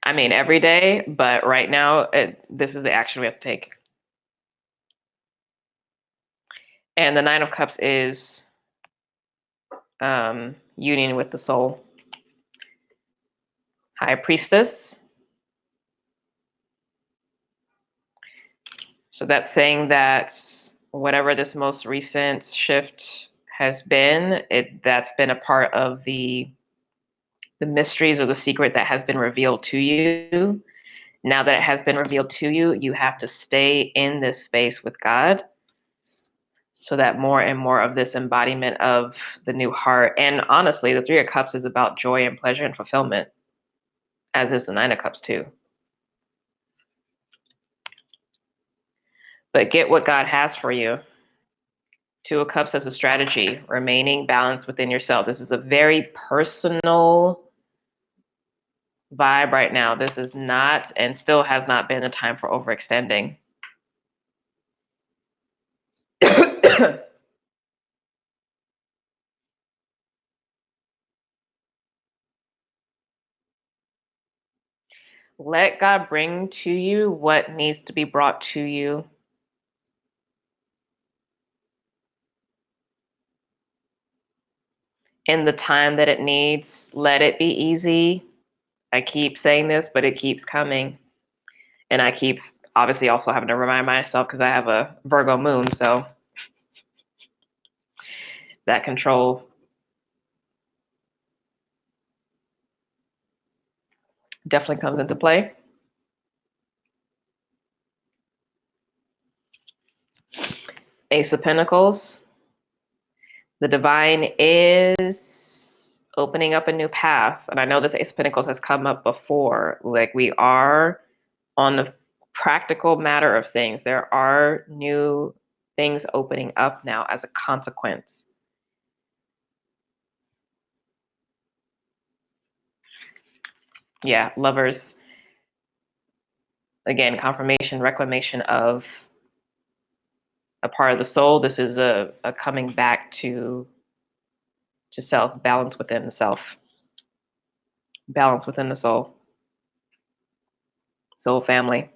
I mean, every day, but right now, this is the action we have to take. And the Nine of Cups is union with the soul. High Priestess. So that's saying that whatever this most recent shift has been, that's been a part of the mysteries or the secret that has been revealed to you. Now that it has been revealed to you, you have to stay in this space with God so that more and more of this embodiment of the new heart, and honestly, the Three of Cups is about joy and pleasure and fulfillment, as is the Nine of Cups too. But get what God has for you. Two of Cups as a strategy, remaining balanced within yourself. This is a very personal vibe right now. This is not, and still has not been, a time for overextending. Let God bring to you what needs to be brought to you. In the time that it needs. Let it be easy. I keep saying this, but it keeps coming. And I keep obviously also having to remind myself because I have a Virgo moon. So that control definitely comes into play. Ace of Pentacles. The divine is opening up a new path. And I know this Ace of Pentacles has come up before. Like, we are on the practical matter of things. There are new things opening up now as a consequence. Yeah, Lovers. Again, confirmation, reclamation of a part of the soul. This is a coming back to self, balance within the self, balance within the soul, soul family.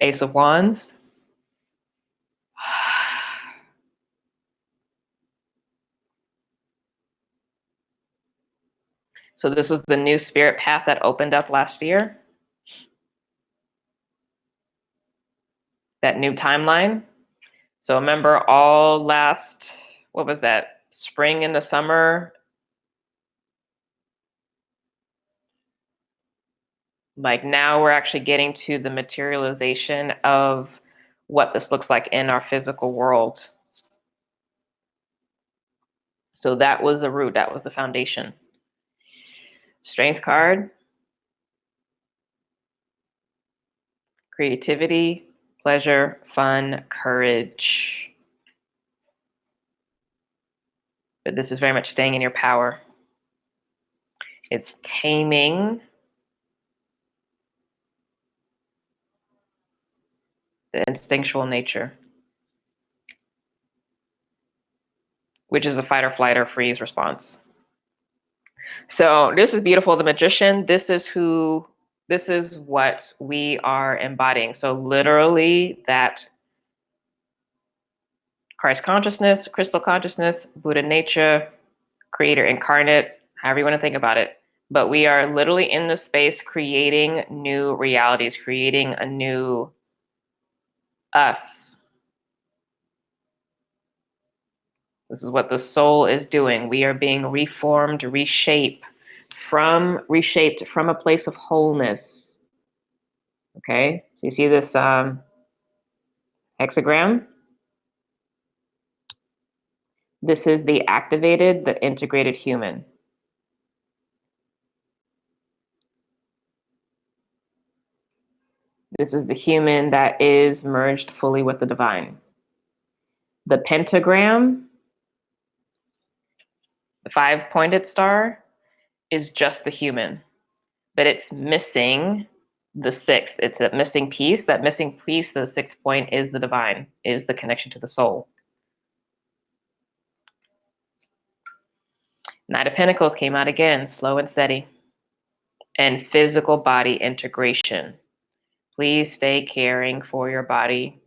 Ace of Wands. So this was the new spirit path that opened up last year. That new timeline. So remember all last, what was that, spring and the summer? Like, now we're actually getting to the materialization of what this looks like in our physical world. So that was the root, that was the foundation. Strength card. Creativity, pleasure, fun, courage. But this is very much staying in your power. It's taming the instinctual nature, which is a fight or flight or freeze response. So this is beautiful. The Magician, this is what we are embodying. So literally that Christ consciousness, crystal consciousness, Buddha nature, creator incarnate, however you want to think about it. But we are literally in the space creating new realities, creating a new Us. This is what the soul is doing. We are being reformed, reshaped from a place of wholeness. Okay, so you see this hexagram? This is the activated, the integrated human. This is the human that is merged fully with the divine. The pentagram, the 5-pointed star, is just the human, but it's missing the sixth. It's a missing piece. That missing piece, the 6th point, is the divine, is the connection to the soul. Knight of Pentacles came out again, slow and steady, and physical body integration. Please stay caring for your body.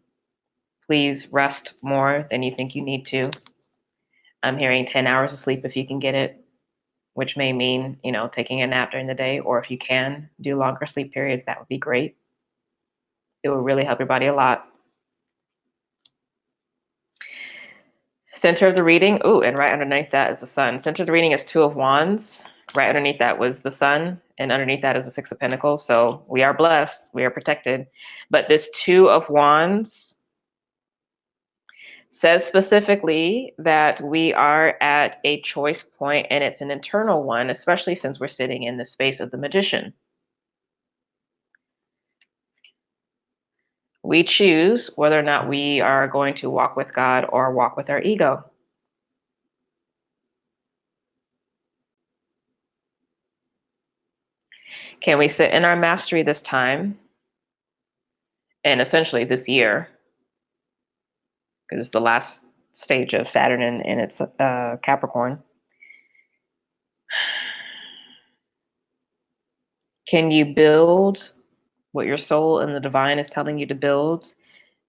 Please rest more than you think you need to. I'm hearing 10 hours of sleep if you can get it, which may mean, taking a nap during the day, or if you can do longer sleep periods, that would be great. It will really help your body a lot. Center of the reading, and right underneath that is the sun. Center of the reading is 2 of Wands. Right underneath that was the sun, and underneath that is the 6 of Pentacles. So we are blessed, we are protected. But this 2 of Wands says specifically that we are at a choice point, and it's an internal one, especially since we're sitting in the space of the magician. We choose whether or not we are going to walk with God or walk with our ego. Can we sit in our mastery this time, and essentially this year, because it's the last stage of Saturn in its Capricorn? Can you build what your soul and the divine is telling you to build?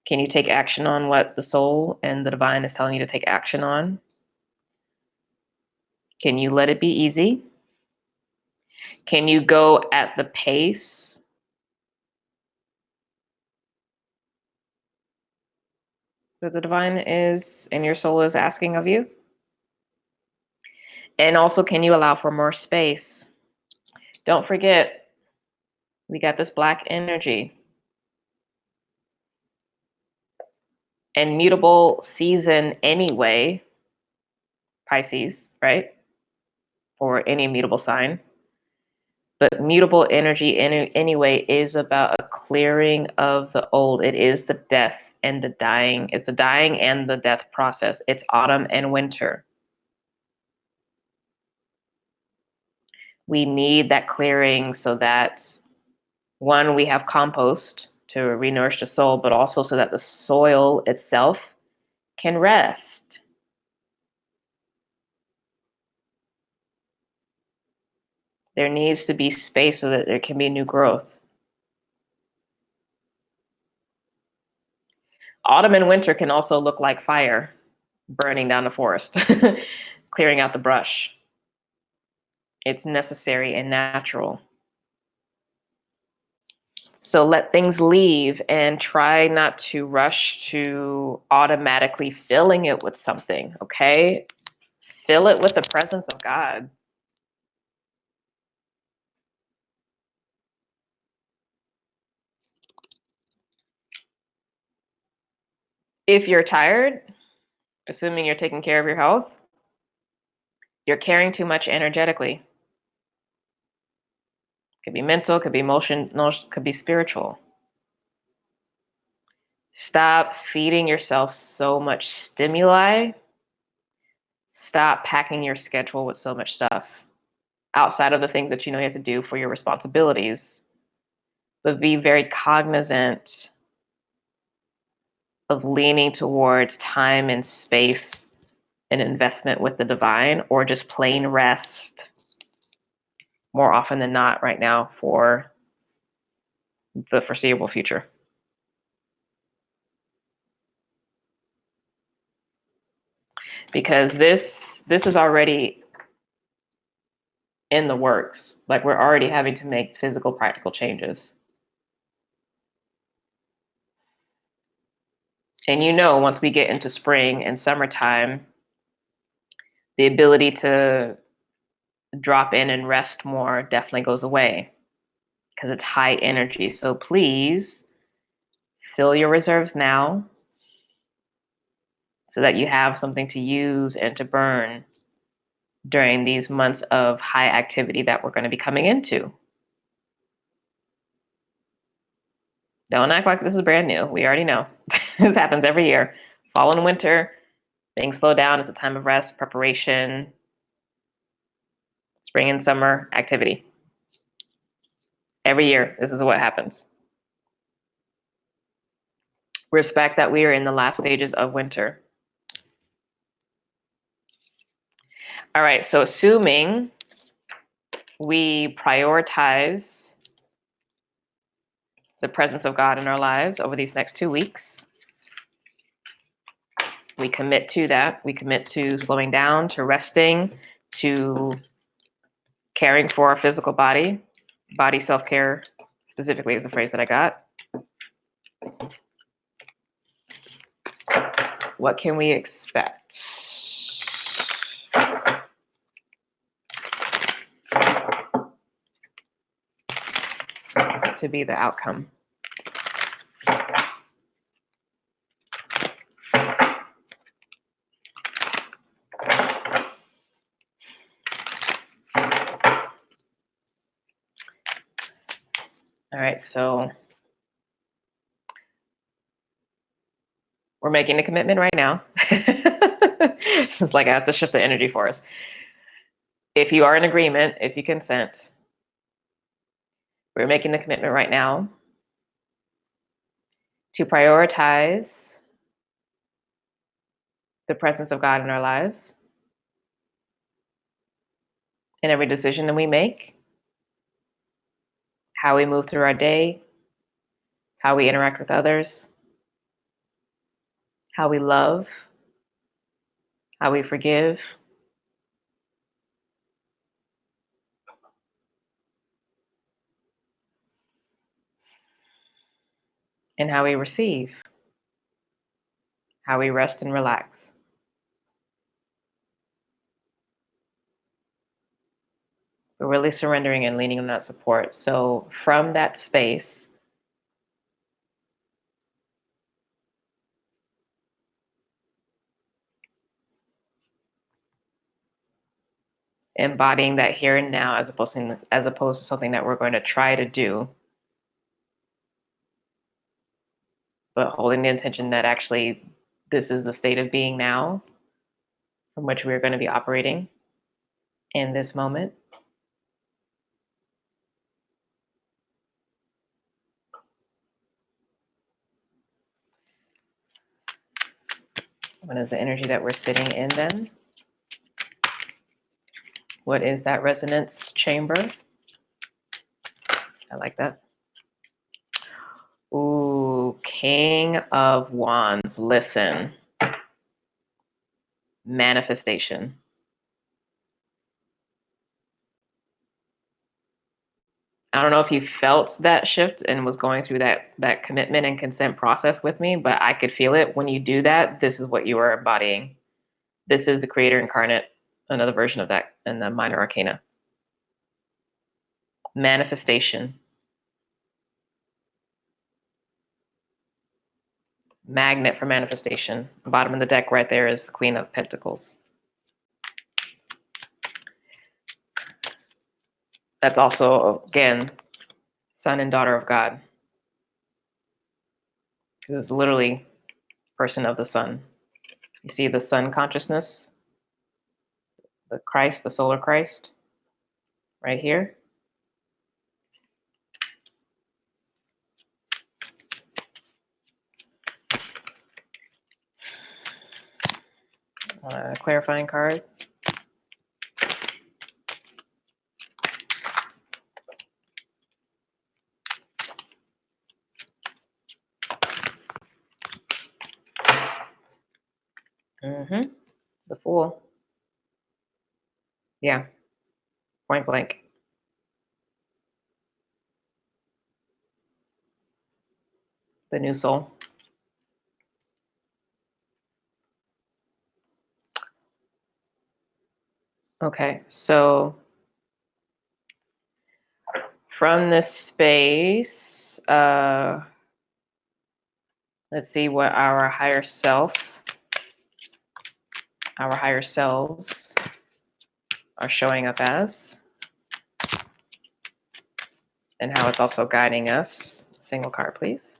Can you take action on what the soul and the divine is telling you to take action on? Can you let it be easy? Can you go at the pace that the divine is and your soul is asking of you? And also, can you allow for more space? Don't forget, we got this black energy. And mutable season anyway, Pisces, right? For any mutable sign. But mutable energy anyway is about a clearing of the old. It is the death and the dying. It's the dying and the death process. It's autumn and winter. We need that clearing so that, one, we have compost to renourish the soul, but also so that the soil itself can rest. There needs to be space so that there can be new growth. Autumn and winter can also look like fire, burning down the forest, clearing out the brush. It's necessary and natural. So let things leave and try not to rush to automatically filling it with something, okay? Fill it with the presence of God. If you're tired, assuming you're taking care of your health, you're carrying too much energetically. Could be mental, could be emotional, could be spiritual. Stop feeding yourself so much stimuli. Stop packing your schedule with so much stuff outside of the things that you know you have to do for your responsibilities. But be very cognizant of leaning towards time and space and investment with the divine, or just plain rest more often than not right now for the foreseeable future. Because this is already in the works. Like, we're already having to make physical, practical changes. And you know, once we get into spring and summertime, the ability to drop in and rest more definitely goes away because it's high energy. So please fill your reserves now so that you have something to use and to burn during these months of high activity that we're going to be coming into. Don't act like this is brand new. We already know. This happens every year. Fall and winter, things slow down. It's a time of rest, preparation. Spring and summer activity. Every year, this is what happens. Respect that we are in the last stages of winter. All right, so assuming we prioritize the presence of God in our lives over these next 2 weeks, we commit to that. We commit to slowing down, to resting, to caring for our physical body. Body self-care specifically is the phrase that I got. What can we expect? To be the outcome. All right, so we're making a commitment right now. It's like I have to shift the energy for us. If you are in agreement, if you consent, we're making the commitment right now to prioritize the presence of God in our lives in every decision that we make, how we move through our day, how we interact with others, how we love, how we forgive, and how we receive, how we rest and relax. We're really surrendering and leaning on that support. So from that space, embodying that here and now as opposed to something that we're going to try to do, but holding the intention that actually this is the state of being now from which we're going to be operating in this moment. What is the energy that we're sitting in then? What is that resonance chamber? I like that. Ooh, King of Wands. Listen. Manifestation. I don't know if you felt that shift and was going through that commitment and consent process with me, but I could feel it. When you do that, this is what you are embodying. This is the creator incarnate, another version of that in the minor arcana. Manifestation. Magnet for manifestation. Bottom of the deck right there is Queen of Pentacles. That's also, again, son and daughter of God. It's literally person of the sun. You see the sun consciousness, the Christ, the solar Christ, right here. Clarifying card. The Fool. Yeah, point blank. The new soul. Okay, so from this space, let's see what our higher selves are showing up as, and how it's also guiding us. Single card, please.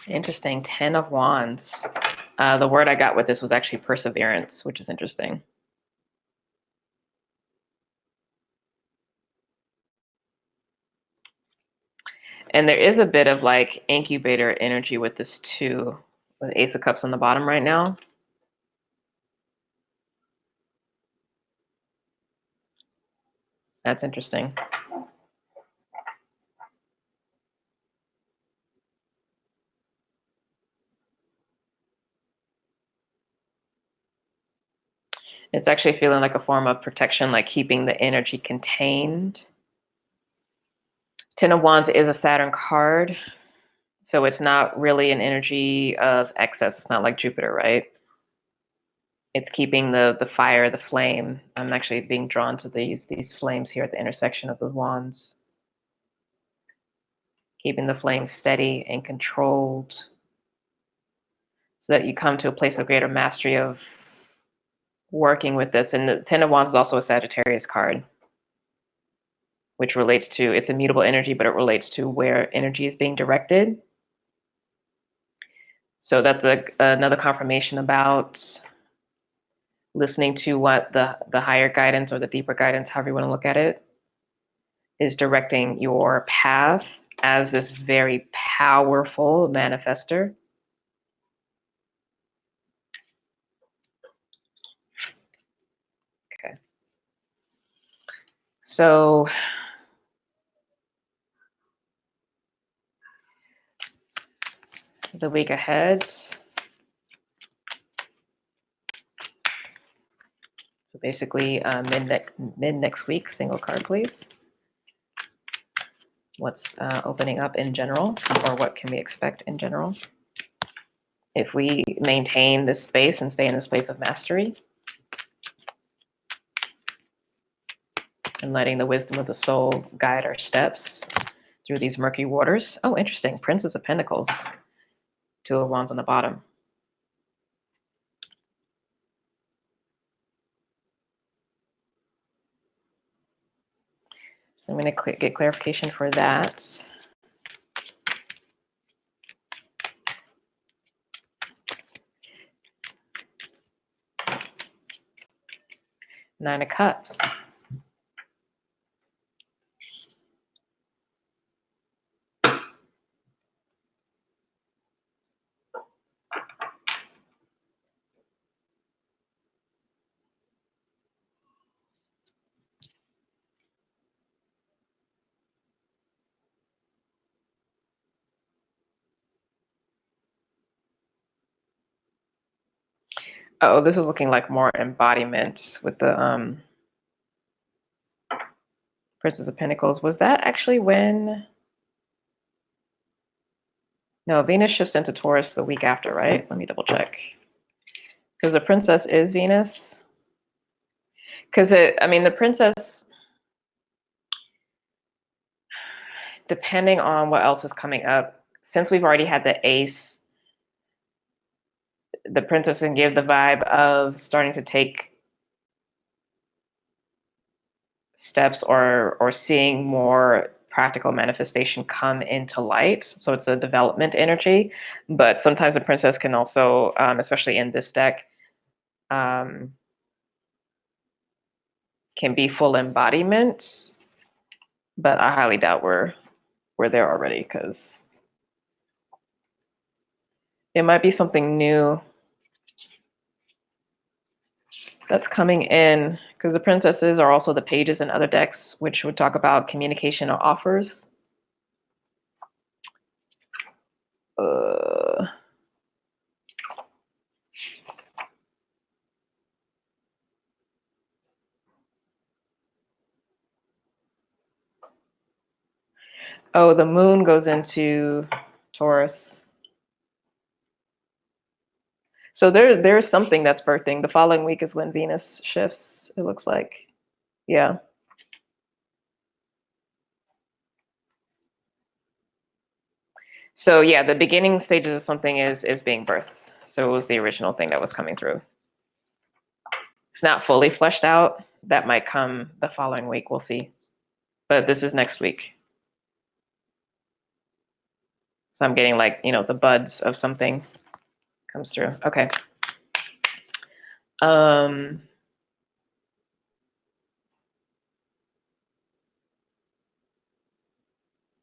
Interesting. 10 of Wands. The word I got with this was actually perseverance, which is interesting. And there is a bit of like incubator energy with this too, with Ace of Cups on the bottom right now. That's interesting. It's actually feeling like a form of protection, like keeping the energy contained. 10 of Wands is a Saturn card, so it's not really an energy of excess. It's not like Jupiter, right? It's keeping the fire, the flame. I'm actually being drawn to these flames here at the intersection of the wands. Keeping the flame steady and controlled so that you come to a place of greater mastery of working with this. And the 10 of Wands is also a Sagittarius card, which relates to, it's immutable energy, but it relates to where energy is being directed. So that's another confirmation about listening to what the higher guidance or the deeper guidance, however you want to look at it, is directing your path as this very powerful manifester. Okay. So the week ahead. So basically mid next week, single card, please. What's opening up in general, or what can we expect in general? If we maintain this space and stay in this place of mastery and letting the wisdom of the soul guide our steps through these murky waters. Oh, interesting. Princess of Pentacles. 2 of Wands on the bottom. So I'm going to get clarification for that. Nine of Cups. Oh, this is looking like more embodiment with the Princess of Pentacles. Was that actually when? No, Venus shifts into Taurus the week after, right? Let me double check. Because the Princess is Venus. Because the Princess, depending on what else is coming up, since we've already had the Ace, the Princess can give the vibe of starting to take steps or seeing more practical manifestation come into light. So it's a development energy, but sometimes the Princess can also, especially in this deck, can be full embodiment, but I highly doubt we're there already, because it might be something new that's coming in, because the princesses are also the pages in other decks, which would talk about communication or offers. Oh, the moon goes into Taurus. So there's something that's birthing. The following week is when Venus shifts, it looks like. Yeah. So yeah, the beginning stages of something is being birthed. So it was the original thing that was coming through. It's not fully fleshed out. That might come the following week. We'll see. But this is next week. So I'm getting like, the buds of something comes through. Okay.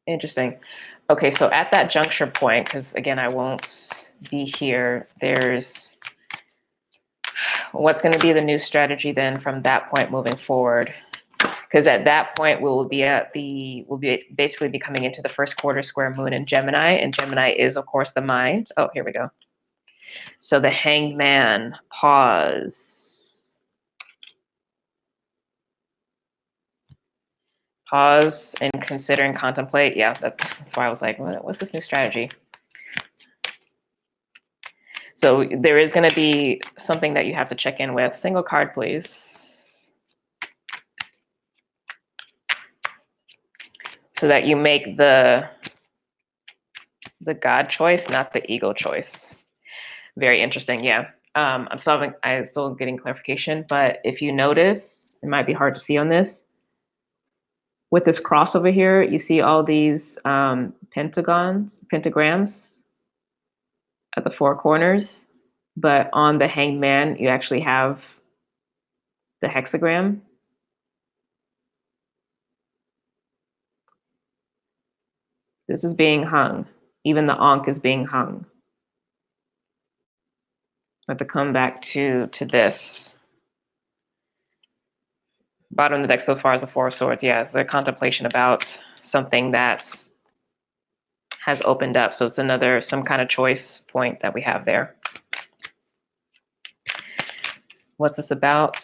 Interesting. Okay, so at that juncture point, because again, I won't be here, there's what's going to be the new strategy then from that point moving forward. Because at that point, we'll basically be coming into the first quarter square moon in Gemini, and Gemini is, of course, the mind. Oh, here we go. So the Hanged Man, pause and consider and contemplate. Yeah, that's why I was like, what's this new strategy? So there is going to be something that you have to check in with. Single card, please. So that you make the God choice, not the ego choice. Very interesting, yeah. I'm still getting clarification, but if you notice, it might be hard to see on this. With this cross over here, you see all these pentagrams at the four corners, but on the Hanged Man, you actually have the hexagram. This is being hung. Even the Ankh is being hung. I have to come back to this. Bottom of the deck so far is the Four of Swords. Yeah, it's a contemplation about something that has opened up. So it's some kind of choice point that we have there. What's this about?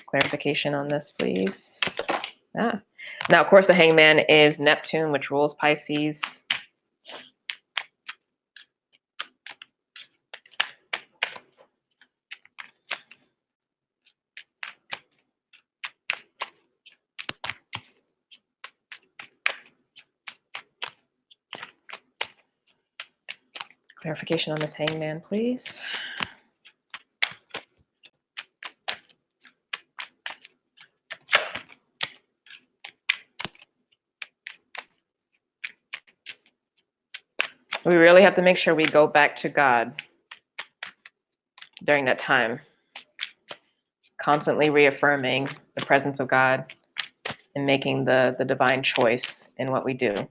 Clarification on this, please. Now, of course, the Hanged Man is Neptune, which rules Pisces. Clarification on this Hanged Man, please. We really have to make sure we go back to God during that time, constantly reaffirming the presence of God and making the divine choice in what we do.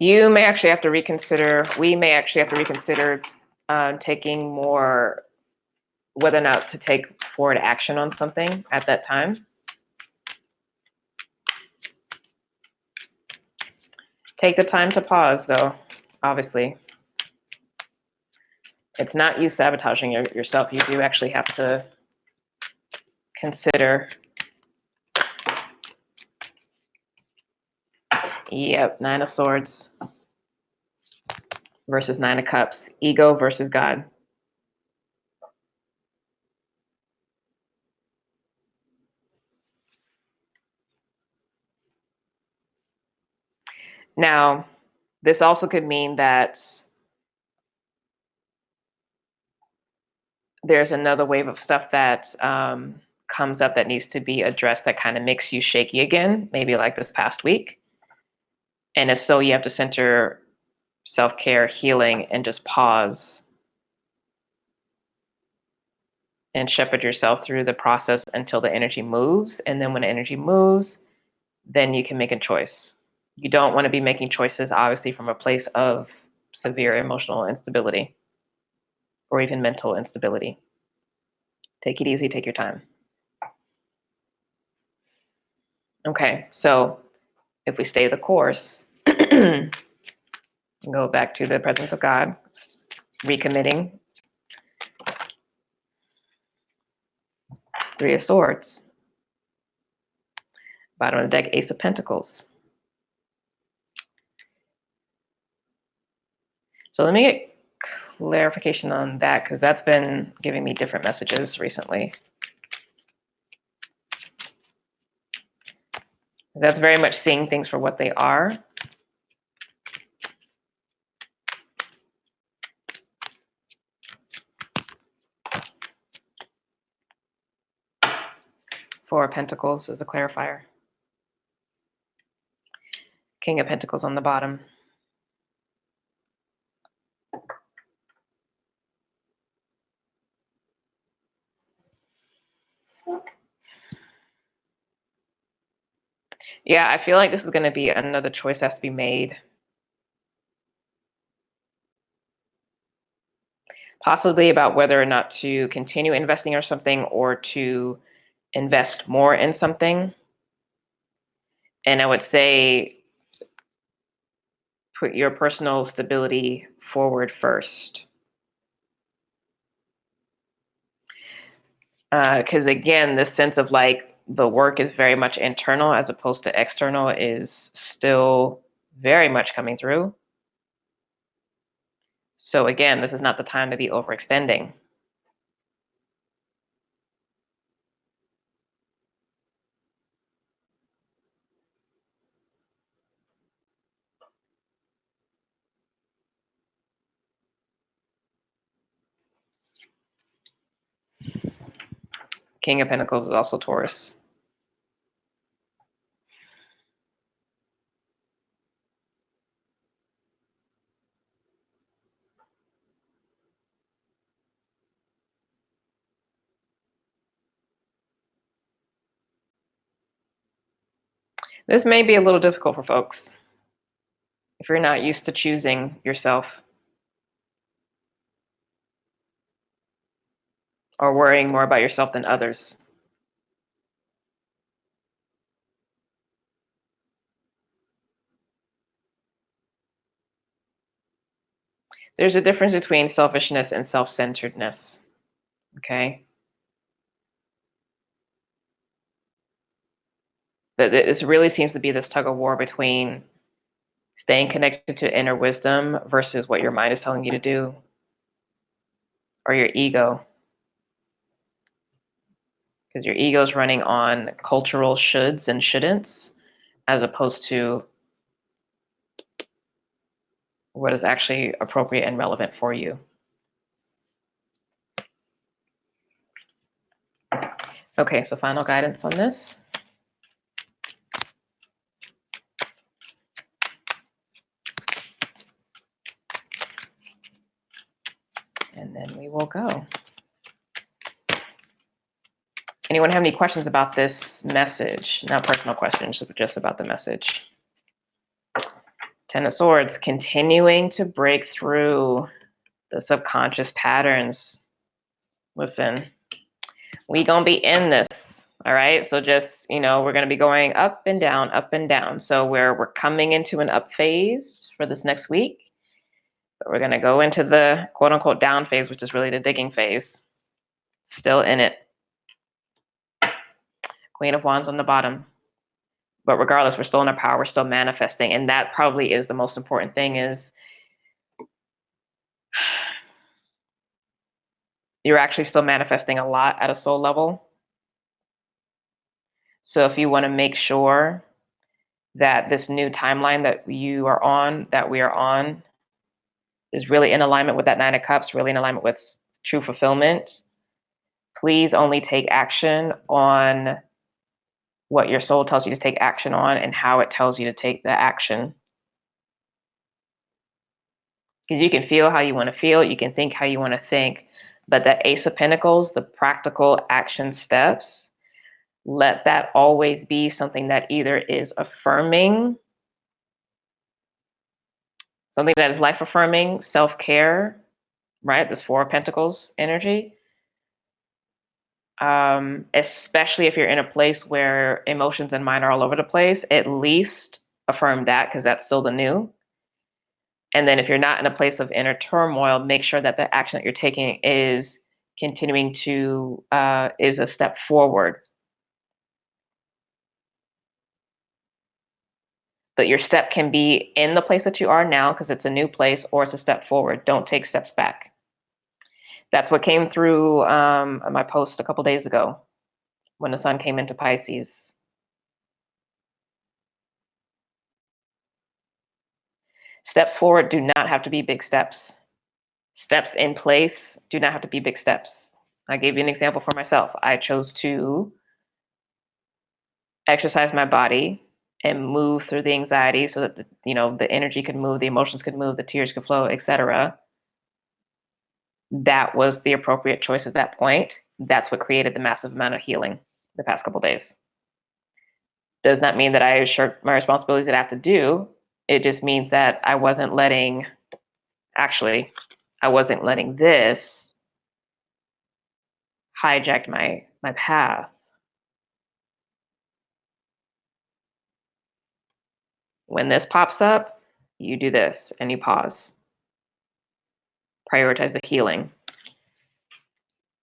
You may actually have to reconsider, we may actually have to reconsider taking more, whether or not to take forward action on something at that time. Take the time to pause, though, obviously. It's not you sabotaging yourself. You do actually have to consider. Yep, Nine of Swords versus Nine of Cups. Ego versus God. Now, this also could mean that there's another wave of stuff that comes up that needs to be addressed that kind of makes you shaky again, maybe like this past week. And if so, you have to center self-care, healing, and just pause and shepherd yourself through the process until the energy moves. And then when the energy moves, then you can make a choice. You don't want to be making choices, obviously, from a place of severe emotional instability or even mental instability. Take it easy, take your time. Okay, so if we stay the course, go back to the presence of God, recommitting. Three of Swords. Bottom of the deck, Ace of Pentacles. So let me get clarification on that, because that's been giving me different messages recently. That's very much seeing things for what they are. Four of Pentacles is a clarifier. King of Pentacles on the bottom. Yeah, I feel like this is going to be another choice has to be made. Possibly about whether or not to continue investing or something, or to invest more in something. And I would say put your personal stability forward first. Because again, this sense of like the work is very much internal as opposed to external is still very much coming through. So again, this is not the time to be overextending. King of Pentacles is also Taurus. This may be a little difficult for folks if you're not used to choosing yourself or worrying more about yourself than others. There's a difference between selfishness and self-centeredness, okay? But this really seems to be this tug of war between staying connected to inner wisdom versus what your mind is telling you to do, or your ego. Because your ego is running on cultural shoulds and shouldn'ts, as opposed to what is actually appropriate and relevant for you. Okay, so final guidance on this. And then we will go. Anyone have any questions about this message? Not personal questions, just about the message. Ten of Swords, continuing to break through the subconscious patterns. Listen, we gonna be in this, all right? So just, we're gonna be going up and down, up and down. So we're coming into an up phase for this next week, but we're gonna go into the quote unquote down phase, which is really the digging phase. Still in it. Queen of Wands on the bottom. But regardless, we're still in our power, we're still manifesting. And that probably is the most important thing, is you're actually still manifesting a lot at a soul level. So if you want to make sure that this new timeline that you are on, that we are on, is really in alignment with that Nine of Cups, really in alignment with true fulfillment. Please only take action on what your soul tells you to take action on and how it tells you to take the action. Because you can feel how you want to feel, you can think how you want to think, but that Ace of Pentacles, the practical action steps, let that always be something that either is affirming, something that is life affirming, self-care, right? This Four of Pentacles energy. Especially if you're in a place where emotions and mind are all over the place, at least affirm that, because that's still the new. And then if you're not in a place of inner turmoil, make sure that the action that you're taking is continuing to, is a step forward. But your step can be in the place that you are now because it's a new place, or it's a step forward. Don't take steps back. That's what came through my post a couple days ago when the sun came into Pisces. Steps forward do not have to be big steps. Steps in place do not have to be big steps. I gave you an example for myself. I chose to exercise my body and move through the anxiety so that the energy could move, the emotions could move, the tears could flow, etc. That was the appropriate choice at that point. That's what created the massive amount of healing the past couple days. Does not mean that I shirked my responsibilities that I have to do. It just means that I wasn't letting this hijack my path. When this pops up, you do this and you pause. Prioritize the healing.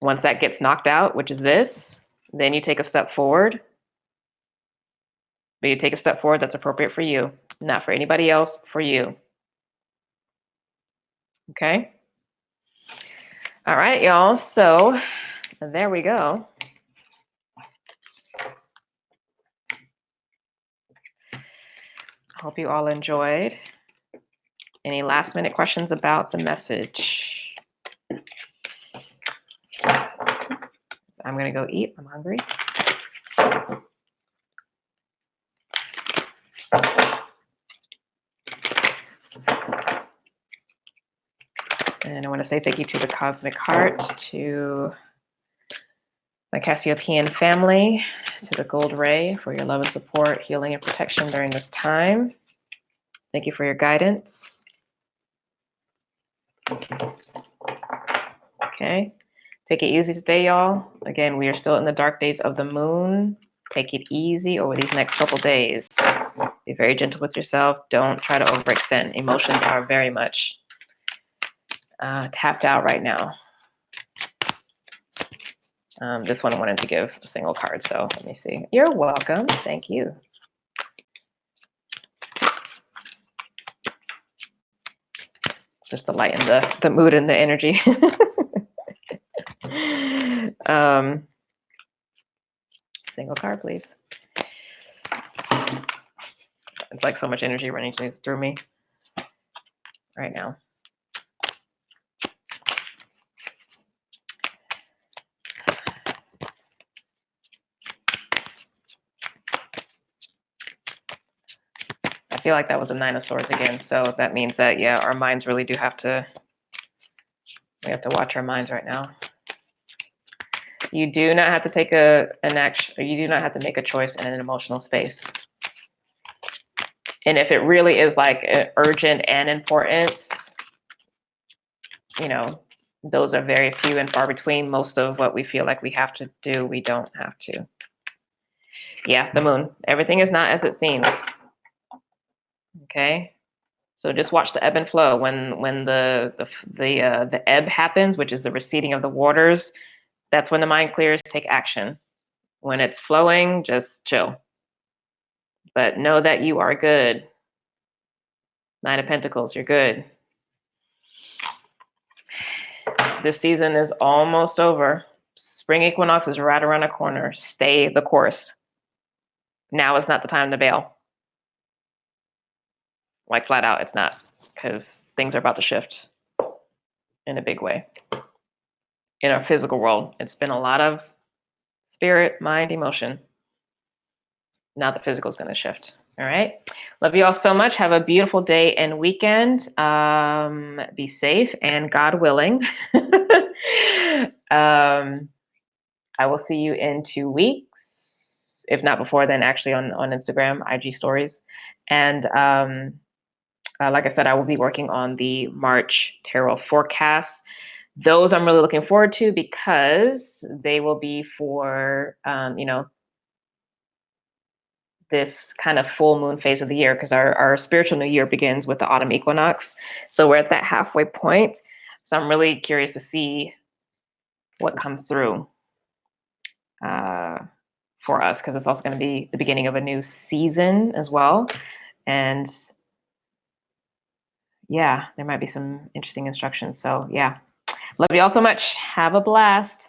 Once that gets knocked out, which is this, then you take a step forward. But you take a step forward that's appropriate for you, not for anybody else, for you. Okay? All right, y'all. So there we go. I hope you all enjoyed. Any last minute questions about the message? I'm going to go eat. I'm hungry. And I want to say thank you to the Cosmic Heart, to my Cassiopeian family, to the Gold Ray for your love and support, healing and protection during this time. Thank you for your guidance. Okay. Take it easy today, y'all. Again, we are still in the dark days of the moon. Take it easy over these next couple days. Be very gentle with yourself. Don't try to overextend. Emotions are very much tapped out right now. This one I wanted to give a single card, so let me see. You're welcome. Thank you. Just to lighten the mood and the energy. Single card, please. It's like so much energy running through me right now. I feel like that was a Nine of Swords again, so that means that, yeah, our minds really do have to, we have to watch our minds right now. You do not have to take an action, or you do not have to make a choice in an emotional space. And if it really is like urgent and important, those are very few and far between. Most of what we feel like we have to do, we don't have to. Yeah, the moon. Everything is not as it seems. Okay, so just watch the ebb and flow. When the ebb happens, which is the receding of the waters, that's when the mind clears. Take action. When it's flowing, just chill. But know that you are good. Nine of Pentacles, you're good. This season is almost over. Spring equinox is right around the corner. Stay the course. Now is not the time to bail. Like flat out, it's not, because things are about to shift in a big way. In our physical world, it's been a lot of spirit, mind, emotion. Now the physical is going to shift. All right. Love you all so much. Have a beautiful day and weekend. Be safe, and God willing, I will see you in 2 weeks, if not before then, actually on Instagram, IG stories. And like I said, I will be working on the March tarot forecasts. Those I'm really looking forward to, because they will be for, this kind of full moon phase of the year, because our spiritual new year begins with the autumn equinox. So we're at that halfway point. So I'm really curious to see what comes through for us, because it's also going to be the beginning of a new season as well. And yeah, there might be some interesting instructions. So yeah, love you all so much. Have a blast.